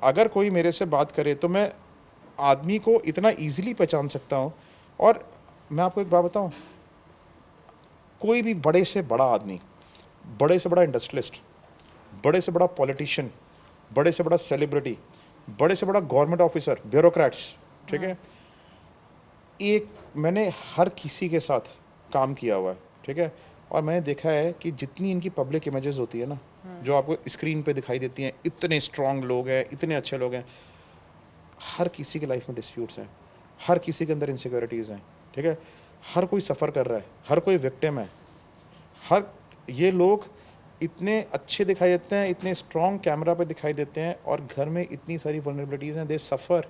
अगर कोई मेरे से बात करे तो मैं आदमी को इतना इजीली पहचान सकता हूँ। और मैं आपको एक बात बताऊँ, कोई भी बड़े से बड़ा आदमी, बड़े से बड़ा इंडस्ट्रियलिस्ट, बड़े से बड़ा पॉलिटिशियन, बड़े से बड़ा सेलिब्रिटी, बड़े से बड़ा गवर्नमेंट ऑफिसर, ब्यूरोक्रेट्स, ठीक है, मैंने हर किसी के साथ काम किया हुआ है, ठीक है, और मैंने देखा है कि जितनी इनकी पब्लिक इमेजेस होती है ना, जो आपको स्क्रीन पे दिखाई देती हैं, इतने स्ट्रांग लोग हैं, इतने अच्छे लोग हैं, हर किसी की लाइफ में डिस्प्यूट्स हैं, हर किसी के अंदर इनसिक्योरिटीज़ हैं, ठीक है, हर कोई सफ़र कर रहा है, हर कोई विक्टिम है, हर ये लोग इतने अच्छे दिखाई देते हैं, इतने स्ट्रांग कैमरा पे दिखाई देते हैं, और घर में इतनी सारी वल्नरेबिलिटीज़ हैं, दे सफ़र,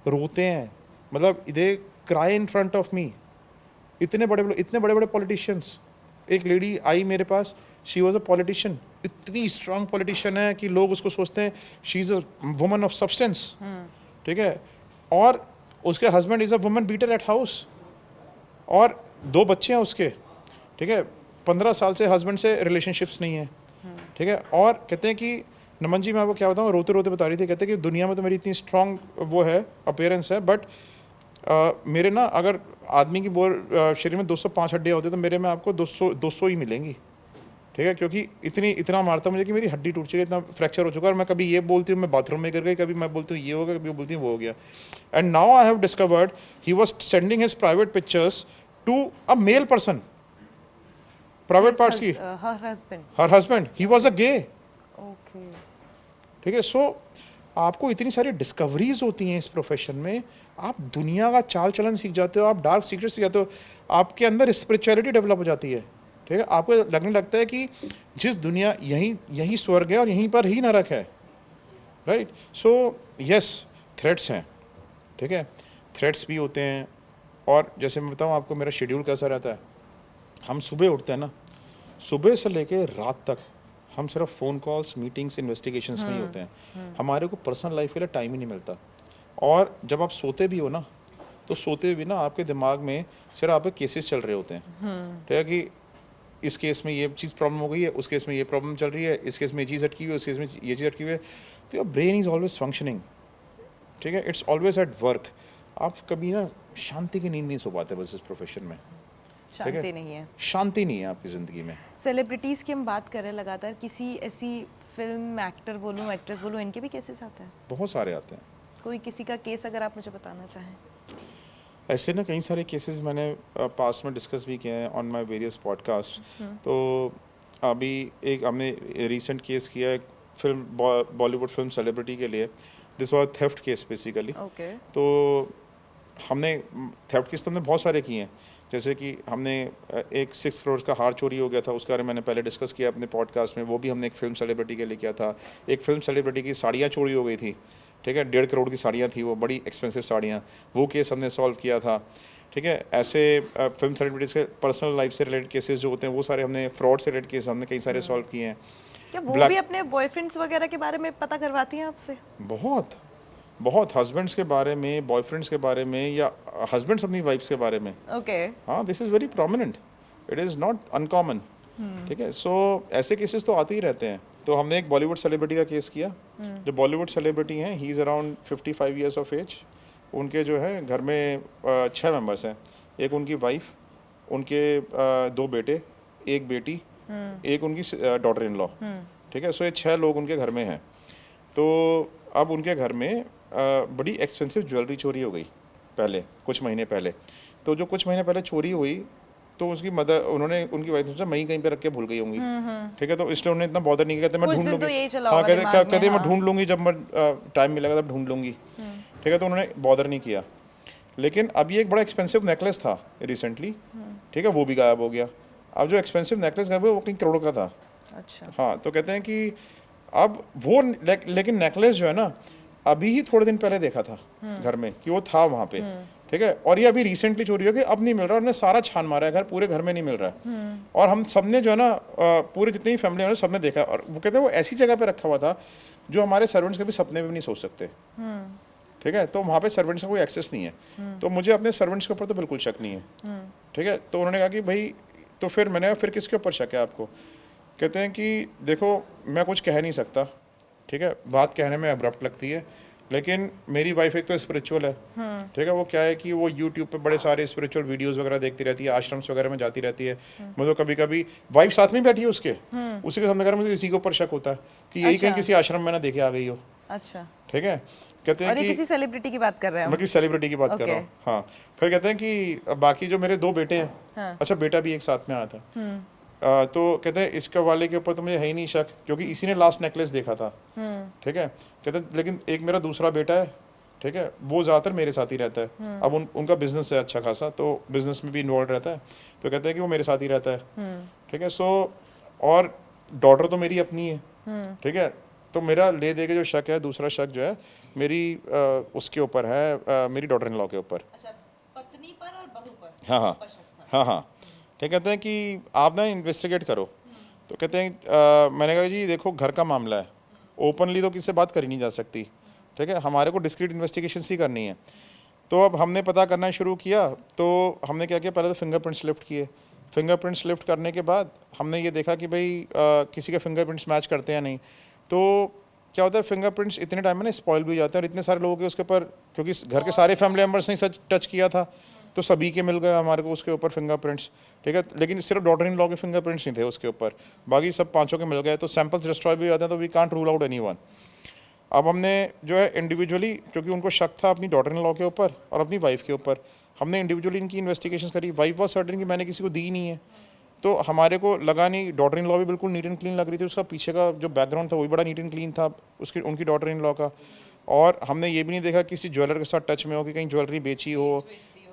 रोते हैं, मतलब they cry in front of me. इतने बड़े पॉलिटिशियंस, एक लेडी आई मेरे पास, शी वॉज अ पॉलिटिशियन, इतनी स्ट्रांग पॉलिटिशियन है कि लोग उसको सोचते हैं she is a woman of substance, ठीक है, और उसके husband is a woman beater at house, और 2 बच्चे हैं उसके, ठीक है, 15 साल से हस्बैंड से रिलेशनशिप्स नहीं है, ठीक है, और कहते हैं कि नमन जी मैं आपको क्या बताऊँ, रोते रोते बता रही थी, कहते हैं कि दुनिया में तो मेरी इतनी स्ट्रांग वो है अपीयरेंस है, बट मेरे ना अगर आदमी की शरीर में 205 हड्डियाँ होती तो मेरे में आपको 200 ही मिलेंगी, ठीक है, क्योंकि इतना मारता मुझे कि मेरी हड्डी टूट चुकी है, इतना फ्रैक्चर हो चुका है, और मैं कभी ये बोलती हूँ मैं बाथरूम में गिर गई, कभी मैं बोलती हूँ ये हो गया, कभी बोलती हूँ वो हो गया। And now I have discovered he was sending his private pictures to a male person, private parts की, her husband, he was a गे, ठीक है। सो आपको इतनी सारी डिस्कवरीज होती हैं इस प्रोफेशन में, आप दुनिया का चाल चलन सीख जाते हो, आप डार्क सीक्रेट सीख जाते हो, आपके अंदर स्पिरिचुअलिटी डेवलप हो जाती है, ठीक है, आपको लगने लगता है कि जिस दुनिया यही स्वर्ग है और यहीं पर ही नरक है, राइट। सो यस, थ्रेट्स हैं, ठीक है, थ्रेट्स भी होते हैं, और जैसे मैं बताऊँ आपको मेरा शेड्यूल कैसा रहता है, हम सुबह उठते हैं ना, सुबह से लेके रात तक हम सिर्फ फ़ोन कॉल्स, मीटिंग्स, इन्वेस्टिगेशंस में ही होते हैं, हमारे को पर्सनल लाइफ के लिए टाइम ही नहीं मिलता। और जब आप सोते भी हो ना, तो सोते भी ना आपके दिमाग में सिर्फ आपके केसेस चल रहे होते हैं, ठीक है, कि इस केस में ये चीज़ प्रॉब्लम हो गई है, उस केस में ये प्रॉब्लम चल रही है, इस केस में ये चीज़ अटकी हुई है, उस केस में ये चीज़ अटकी हुई है, तो your brain is always functioning, ठीक है, इट्स ऑलवेज एट वर्क। आप कभी ना शांति की नींद नहीं सो पाते बस इस प्रोफेशन में, शांति नहीं है, शांति नहीं है आपकी ज़िंदगी में। सेलिब्रिटीज़ की हम बात करें लगातार, किसी ऐसी फिल्म एक्टर बोलूँ, एक्ट्रेस बोलूँ, इनके भी केसेस आते हैं? बहुत सारे आते हैं। कोई किसी का केस अगर आप मुझे बताना चाहें? ऐसे ना कई सारे केसेस मैंने पास्ट में डिस्कस भी किए हैं ऑन माय वेरियस पॉडकास्ट। तो अभी एक हमने रीसेंट केस किया है फिल्म, बॉलीवुड फिल्म सेलिब्रिटी के लिए, this was theft case basically. Okay. तो हमने थेफ्ट केस तो हमने बहुत सारे किए हैं, जैसे कि हमने एक 6 करोड़ का हार चोरी हो गया था, उसके बारे में मैंने पहले डिस्कस किया अपने पॉडकास्ट में, वो भी हमने एक फिल्म सेलिब्रिटी के लिए किया था। एक फिल्म सेलिब्रिटी की साड़ियाँ चोरी हो गई थी, ठीक है, 1.5 करोड़ की साड़ियाँ थी, वो बड़ी एक्सपेंसिव साड़ियाँ, वो केस हमने सॉल्व किया था, ठीक है। ऐसे फिल्म सेलिब्रिटीज़ के पर्सनल लाइफ से रिलेटेड केसेस जो होते हैं वो सारे हमने, फ्रॉड से रिलेटेड केस हमने कई सारे सॉल्व किए हैं। क्या वो भी अपने बॉयफ्रेंड्स वगैरह के बारे में पता करवाती हैं आपसे? बहुत हस्बैंड्स के बारे में, बॉयफ्रेंड्स के बारे में, या हस्बैंड्स अपनी वाइफ्स के बारे में। ओके। हाँ, this is very prominent, it is not uncommon, ठीक है। सो ऐसे केसेस तो आते ही रहते हैं। तो हमने एक बॉलीवुड सेलिब्रिटी का केस किया, जो बॉलीवुड सेलिब्रिटी हैं, he is around 55 years of age. उनके जो है घर में 6 मेंबर्स हैं, एक उनकी वाइफ, उनके 2 बेटे, एक बेटी, एक उनकी डॉटर इन लॉ, ठीक है। सो ये 6 लोग उनके घर में हैं। तो अब उनके घर में बड़ी एक्सपेंसिव ज्वेलरी चोरी हो गई पहले, कुछ महीने पहले। तो जो कुछ महीने पहले चोरी हुई, तो उसकी मदर, उन्होंने, उनकी वाइफ ने सोचा मैं ही कहीं पे रख के भूल गई होंगी, ठीक है, तो इसलिए उन्होंने इतना बॉदर नहीं किया, कहते मैं ढूंढ लूँगी, हाँ कहते मैं ढूंढ लूँगी, जब मैं टाइम मिलेगा तब ढूंढ लूँगी, ठीक है, तो उन्होंने बॉदर नहीं किया। लेकिन अभी एक बड़ा एक्सपेंसिव नेकलेस था रिसेंटली, ठीक है, वो भी गायब हो गया। अब जो एक्सपेंसिव नेकलेस गायब हुआ वो कहीं करोड़ का था। अच्छा। हाँ, तो कहते हैं कि अब वो लेकिन नेकलेस जो है ना, अभी ही थोड़े दिन पहले देखा था घर में कि वो था वहाँ पे, ठीक है, और ये अभी रिसेंटली चोरी हो गई, अब नहीं मिल रहा, उन्होंने सारा छान मारा है घर, पूरे घर में नहीं मिल रहा है। और हम सब ने जो है ना, पूरे जितनी भी फैमिली है सब ने देखा, और वो कहते हैं वो ऐसी जगह पे रखा हुआ था जो हमारे सर्वेंट्स कभी सपने में भी नहीं सोच सकते, ठीक है, तो वहाँ पे सर्वेंट्स का कोई एक्सेस नहीं है। तो मुझे अपने सर्वेंट्स के ऊपर तो बिल्कुल शक नहीं है, ठीक है। तो उन्होंने कहा कि भाई, तो फिर मैंने कहा फिर किसके ऊपर शक है आपको? कहते हैं कि देखो मैं कुछ कह नहीं सकता, ठीक है, बात कहने में अब्रप्ट लगती है, लेकिन मेरी वाइफ एक तो स्पिरिचुअल है, ठीक है, वो क्या है कि वो यूट्यूब पे बड़े सारे स्पिरिचुअल वीडियोस वगैरह देखती रहती है, आश्रम्स वगैरह में जाती रहती है। मतलब कभी कभी वाइफ साथ में बैठी है उसके, उसी के सामने मुझे इसी के ऊपर शक होता है कि यही कहीं किसी आश्रम में ना देखे आ गई हो, अच्छा, ठीक है, कहते हैं और ये कि किसी सेलिब्रिटी की बात कर रहे हैं मैं किसी सेलिब्रिटी की बात कर रहा हूँ। हाँ, फिर कहते हैं कि बाकी जो मेरे 2 बेटे हैं, हाँ। अच्छा बेटा भी एक साथ में आया था, तो कहते हैं इसका वाले के ऊपर तो मुझे है ही नहीं शक, क्योंकि इसी ने लास्ट नेकलेस देखा था, ठीक है। कहते हैं लेकिन एक मेरा दूसरा बेटा है, ठीक है, वो ज़्यादातर मेरे साथ ही रहता है। अब उनका बिजनेस है अच्छा खासा, तो बिजनेस में भी इन्वॉल्व रहता है, तो कहते हैं कि वो मेरे साथ ही रहता है, ठीक है। सो और डॉटर तो मेरी अपनी है, ठीक है। तो मेरा ले दे के जो शक है, दूसरा शक जो है मेरी उसके ऊपर है, मेरी डॉटर इन लॉ के ऊपर। अच्छा, पत्नी पर और बहू पर। हाँ हाँ हाँ हाँ, ठीक, कहते हैं कि आप ना इन्वेस्टिगेट करो। तो कहते हैं मैंने कहा जी देखो घर का मामला है, ओपनली तो किसी से बात करी नहीं जा सकती, ठीक है, हमारे को डिस्क्रीट इन्वेस्टिगेशन ही करनी है। तो अब हमने पता करना शुरू किया, तो हमने क्या किया, पहले तो फिंगरप्रिंट्स लिफ्ट किए। फिंगरप्रिंट्स लिफ्ट करने के बाद हमने ये देखा कि भाई किसी के फिंगरप्रिंट्स मैच करते हैं नहीं। तो क्या होता है, फिंगरप्रिंट्स इतने टाइम में ना स्पॉइल भी हो जाते हैं, और इतने सारे लोगों के उसके ऊपर, क्योंकि घर के सारे फैमिली मेम्बर्स ने सच टच किया था, तो सभी के मिल गए हमारे को उसके ऊपर फिंगरप्रिंट्स, ठीक है। लेकिन सिर्फ डॉटर इन लॉ के फिंगरप्रिंट्स नहीं थे उसके ऊपर, बाकी सब 5 के मिल गए, तो सैंपल्स डिस्ट्रॉय भी हो जाते हैं, तो we can't rule out anyone. अब हमने जो है इंडिविजुअली, क्योंकि उनको शक था अपनी डॉटर इन लॉ के ऊपर और अपनी वाइफ के ऊपर, हमने इंडिविजुअली इनकी इन्वेस्टिगेशन करी। वाइफ वॉज सर्टेन कि मैंने किसी को दी नहीं है, तो हमारे को लगा नहीं। डॉटर इन लॉ भी बिल्कुल नीट एंड क्लीन लग रही थी, उसका पीछे का जो बैकग्राउंड था वो भी बड़ा नीट एंड क्लीन था उसकी, उनकी डॉटर इन लॉ का। और हमने ये भी नहीं देखा किसी ज्वेलर के साथ टच में हो, कि कहीं ज्वेलरी बेची हो।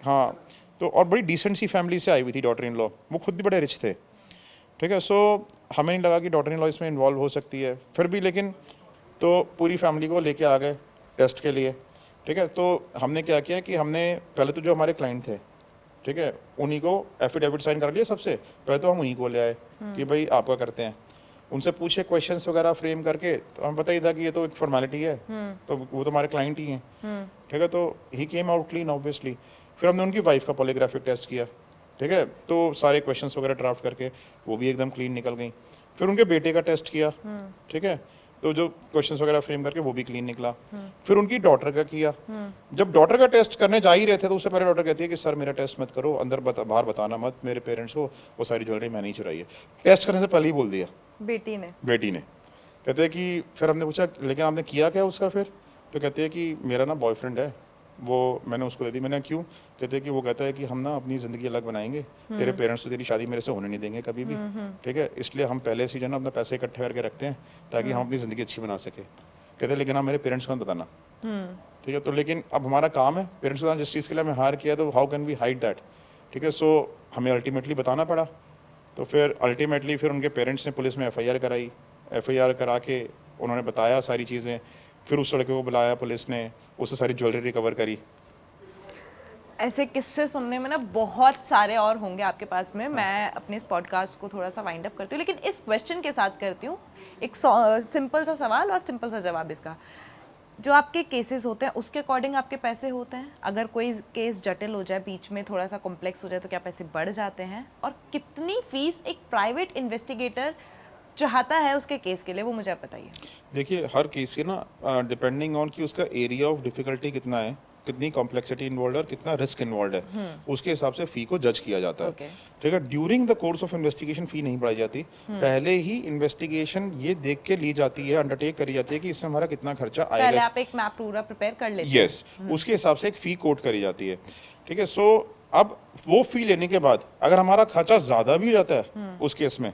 हाँ, तो और बड़ी डिसेंट सी फैमिली से आई हुई थी डॉटर इन लॉ, वो खुद भी बड़े रिच थे, ठीक है। सो हमें नहीं लगा कि डॉटर इन लॉ इसमें इन्वॉल्व हो सकती है। फिर भी लेकिन तो पूरी फैमिली को लेके आ गए टेस्ट के लिए, ठीक है। तो हमने क्या किया कि हमने पहले तो जो हमारे क्लाइंट थे, ठीक है, उन्हीं को एफिडेविट साइन कर लिया। सबसे पहले तो हम उन्हीं को ले आए कि भाई आपका करते हैं, उनसे पूछे क्वेश्चंस वगैरह फ्रेम करके, तो हमें पता ही था कि ये तो एक फॉर्मेलिटी है, तो वो तो हमारे क्लाइंट ही हैं, ठीक है। तो ही केम आउट क्लीन ऑब्वियसली। फिर हमने उनकी वाइफ का पॉलीग्राफिक टेस्ट किया, ठीक है, तो सारे क्वेश्चंस वगैरह ड्राफ्ट करके वो भी एकदम क्लीन निकल गई। फिर उनके बेटे का टेस्ट किया, ठीक है, तो जो क्वेश्चंस वगैरह फ्रेम करके वो भी क्लीन निकला। फिर उनकी डॉटर का किया। जब डॉटर का टेस्ट करने जा ही रहे थे, तो उससे पहले डॉटर कहती है कि सर मेरा टेस्ट मत करो, अंदर बाहर बताना मत मेरे पेरेंट्स को, वो सारी ज्वेलरी मैंने ही चुराई है। टेस्ट करने से पहले ही बोल दिया बेटी ने। कहते हैं कि फिर हमने पूछा लेकिन आपने किया क्या उसका फिर, तो कहते हैं कि मेरा ना बॉयफ्रेंड है, वो मैंने उसको दे दी। मैंने क्यों, कहते हैं कि वो कहता है कि हम ना अपनी ज़िंदगी अलग बनाएंगे, तेरे पेरेंट्स तो तेरी शादी मेरे से होने नहीं देंगे कभी भी, ठीक है, इसलिए हम पहले से जो ना अपना पैसे इकट्ठे करके रखते हैं ताकि हम अपनी ज़िंदगी अच्छी बना सके। कहते हैं लेकिन आप मेरे पेरेंट्स को मत बताना, ठीक है। तो लेकिन अब हमारा काम है पेरेंट्स को बताना, जिस चीज़ के लिए हमें हायर किया, तो how can we hide that, ठीक है। सो हमें अल्टीमेटली बताना पड़ा। तो फिर अल्टीमेटली फिर उनके पेरेंट्स ने पुलिस में FIR कराई। FIR करा के उन्होंने बताया सारी चीज़ें। फिर उस लड़के को बुलाया पुलिस ने, उससे सारी ज्वेलरी रिकवर करी। ऐसे किस्से सुनने में ना बहुत सारे और होंगे आपके पास में। मैं अपने इस पॉडकास्ट को थोड़ा सा वाइंड अप करती हूँ, लेकिन इस क्वेश्चन के साथ करती हूँ एक सिंपल सा सवाल और सिंपल सा जवाब इसका। जो आपके केसेस होते हैं उसके अकॉर्डिंग आपके पैसे होते हैं? अगर कोई केस जटिल हो जाए, बीच में थोड़ा सा कॉम्प्लेक्स हो जाए, तो क्या पैसे बढ़ जाते हैं? और कितनी फीस एक प्राइवेट इन्वेस्टिगेटर चाहता है उसके केस के लिए, वो मुझे आप बताइए। देखिए हर केस के ना डिपेंडिंग ऑन कि उसका एरिया ऑफ डिफिकल्टी कितना है, कितनी कॉम्प्लेक्सिटी इन्वॉल्व है और कितना रिस्क इन्वॉल्व है, उसके हिसाब से फ़ी को जज किया जाता है, ठीक है। During the course of investigation fee नहीं बढ़ाई जाती, पहले ही इन्वेस्टिगेशन ये देख के ली जाती है, अंडरटेक करी जाती है कि इसमें हमारा कितना खर्चा आएगा। पहले आप एक मैप पूरा प्रिपेयर कर लेते हैं। यस, उसके हिसाब से एक फ़ी कोट करी जाती है, ठीक है। सो अब वो फ़ी लेने के बाद अगर हमारा खर्चा ज़्यादा भी हो जाता है उस केस में,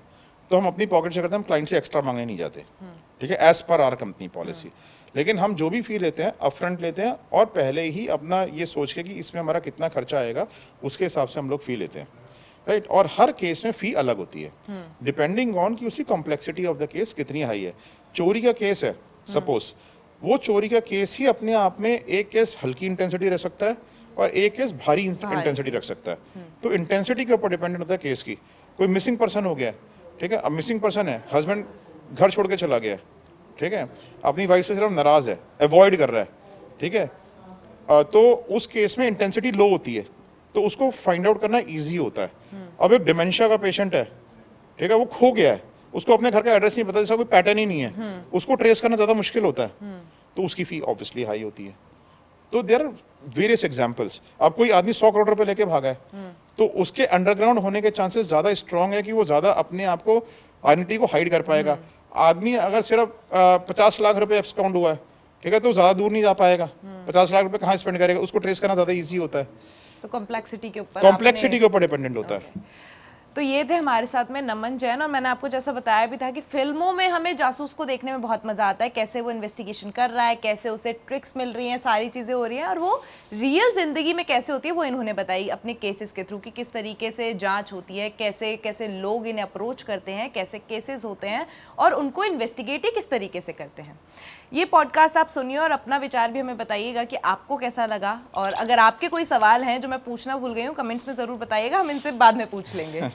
तो हम अपनी पॉकेट से करते हैं, हम क्लाइंट से एक्स्ट्रा मांगने नहीं जाते, ठीक है, as per hour company policy. लेकिन हम जो भी फी लेते हैं अपफ्रंट लेते हैं, और पहले ही अपना ये सोच के कि इसमें हमारा कितना खर्चा आएगा उसके हिसाब से हम लोग फी लेते हैं, राइट। और हर केस में फ़ी अलग होती है डिपेंडिंग ऑन कि उसकी कॉम्प्लेक्सिटी ऑफ द केस कितनी हाई है। चोरी का केस है सपोज, वो चोरी का केस ही अपने आप में एक केस हल्की इंटेंसिटी रह सकता है और एक केस भारी इंटेंसिटी रख सकता है। तो इंटेंसिटी के ऊपर डिपेंडेंट होता है केस की। कोई मिसिंग पर्सन हो गया, ठीक है, अब मिसिंग पर्सन है, हस्बैंड घर छोड़ के चला गया, ठीक है, अपनी वाइफ से सिर्फ नाराज है, अवॉइड कर रहा है, ठीक है, तो उस केस में इंटेंसिटी लो होती है, तो उसको फाइंड आउट करना इजी होता है। अब एक डिमेंशिया का पेशेंट है, ठीक है, वो खो गया है, उसको अपने घर का एड्रेस नहीं पता, जैसा कोई पैटर्न ही नहीं है, उसको ट्रेस करना ज़्यादा मुश्किल होता है, तो उसकी फी ऑब्वियसली हाई होती है। तो देयर आर वेरियस एग्जाम्पल्स। अब कोई आदमी 100 करोड़ रुपए लेके भागा है, तो उसके अंडरग्राउंड होने के चांसेस ज़्यादा स्ट्रांग है कि वो ज़्यादा अपने आप को आइडेंटिटी को हाइड कर पाएगा। आदमी अगर सिर्फ 50 लाख रुपए एब्सकाउंट हुआ है, ठीक है, तो ज़्यादा दूर नहीं जा पाएगा। 50 लाख रुपए कहाँ स्पेंड करेगा, उसको ट्रेस करना ज़्यादा ईजी होता है, तो कॉम्प्लेक्सिटी के ऊपर कॉम्प्लेक्सिटी के ऊपर डिपेंडेंट होता है। तो ये थे हमारे साथ में नमन जैन, और मैंने आपको जैसा बताया भी था कि फिल्मों में हमें जासूस को देखने में बहुत मजा आता है, कैसे वो इन्वेस्टिगेशन कर रहा है, कैसे उसे ट्रिक्स मिल रही हैं, सारी चीजें हो रही हैं, और वो रियल जिंदगी में कैसे होती है वो इन्होंने बताई अपने केसेस के थ्रू कि किस तरीके से जांच होती है, कैसे कैसे लोग इन्हें अप्रोच करते हैं, कैसे केसेस होते हैं और उनको इन्वेस्टिगेट ही किस तरीके से करते हैं। ये पॉडकास्ट आप सुनिए और अपना विचार भी हमें बताइएगा कि आपको कैसा लगा, और अगर आपके कोई सवाल हैं जो मैं पूछना भूल गई हूँ कमेंट्स में ज़रूर बताइएगा, हम इनसे बाद में पूछ लेंगे।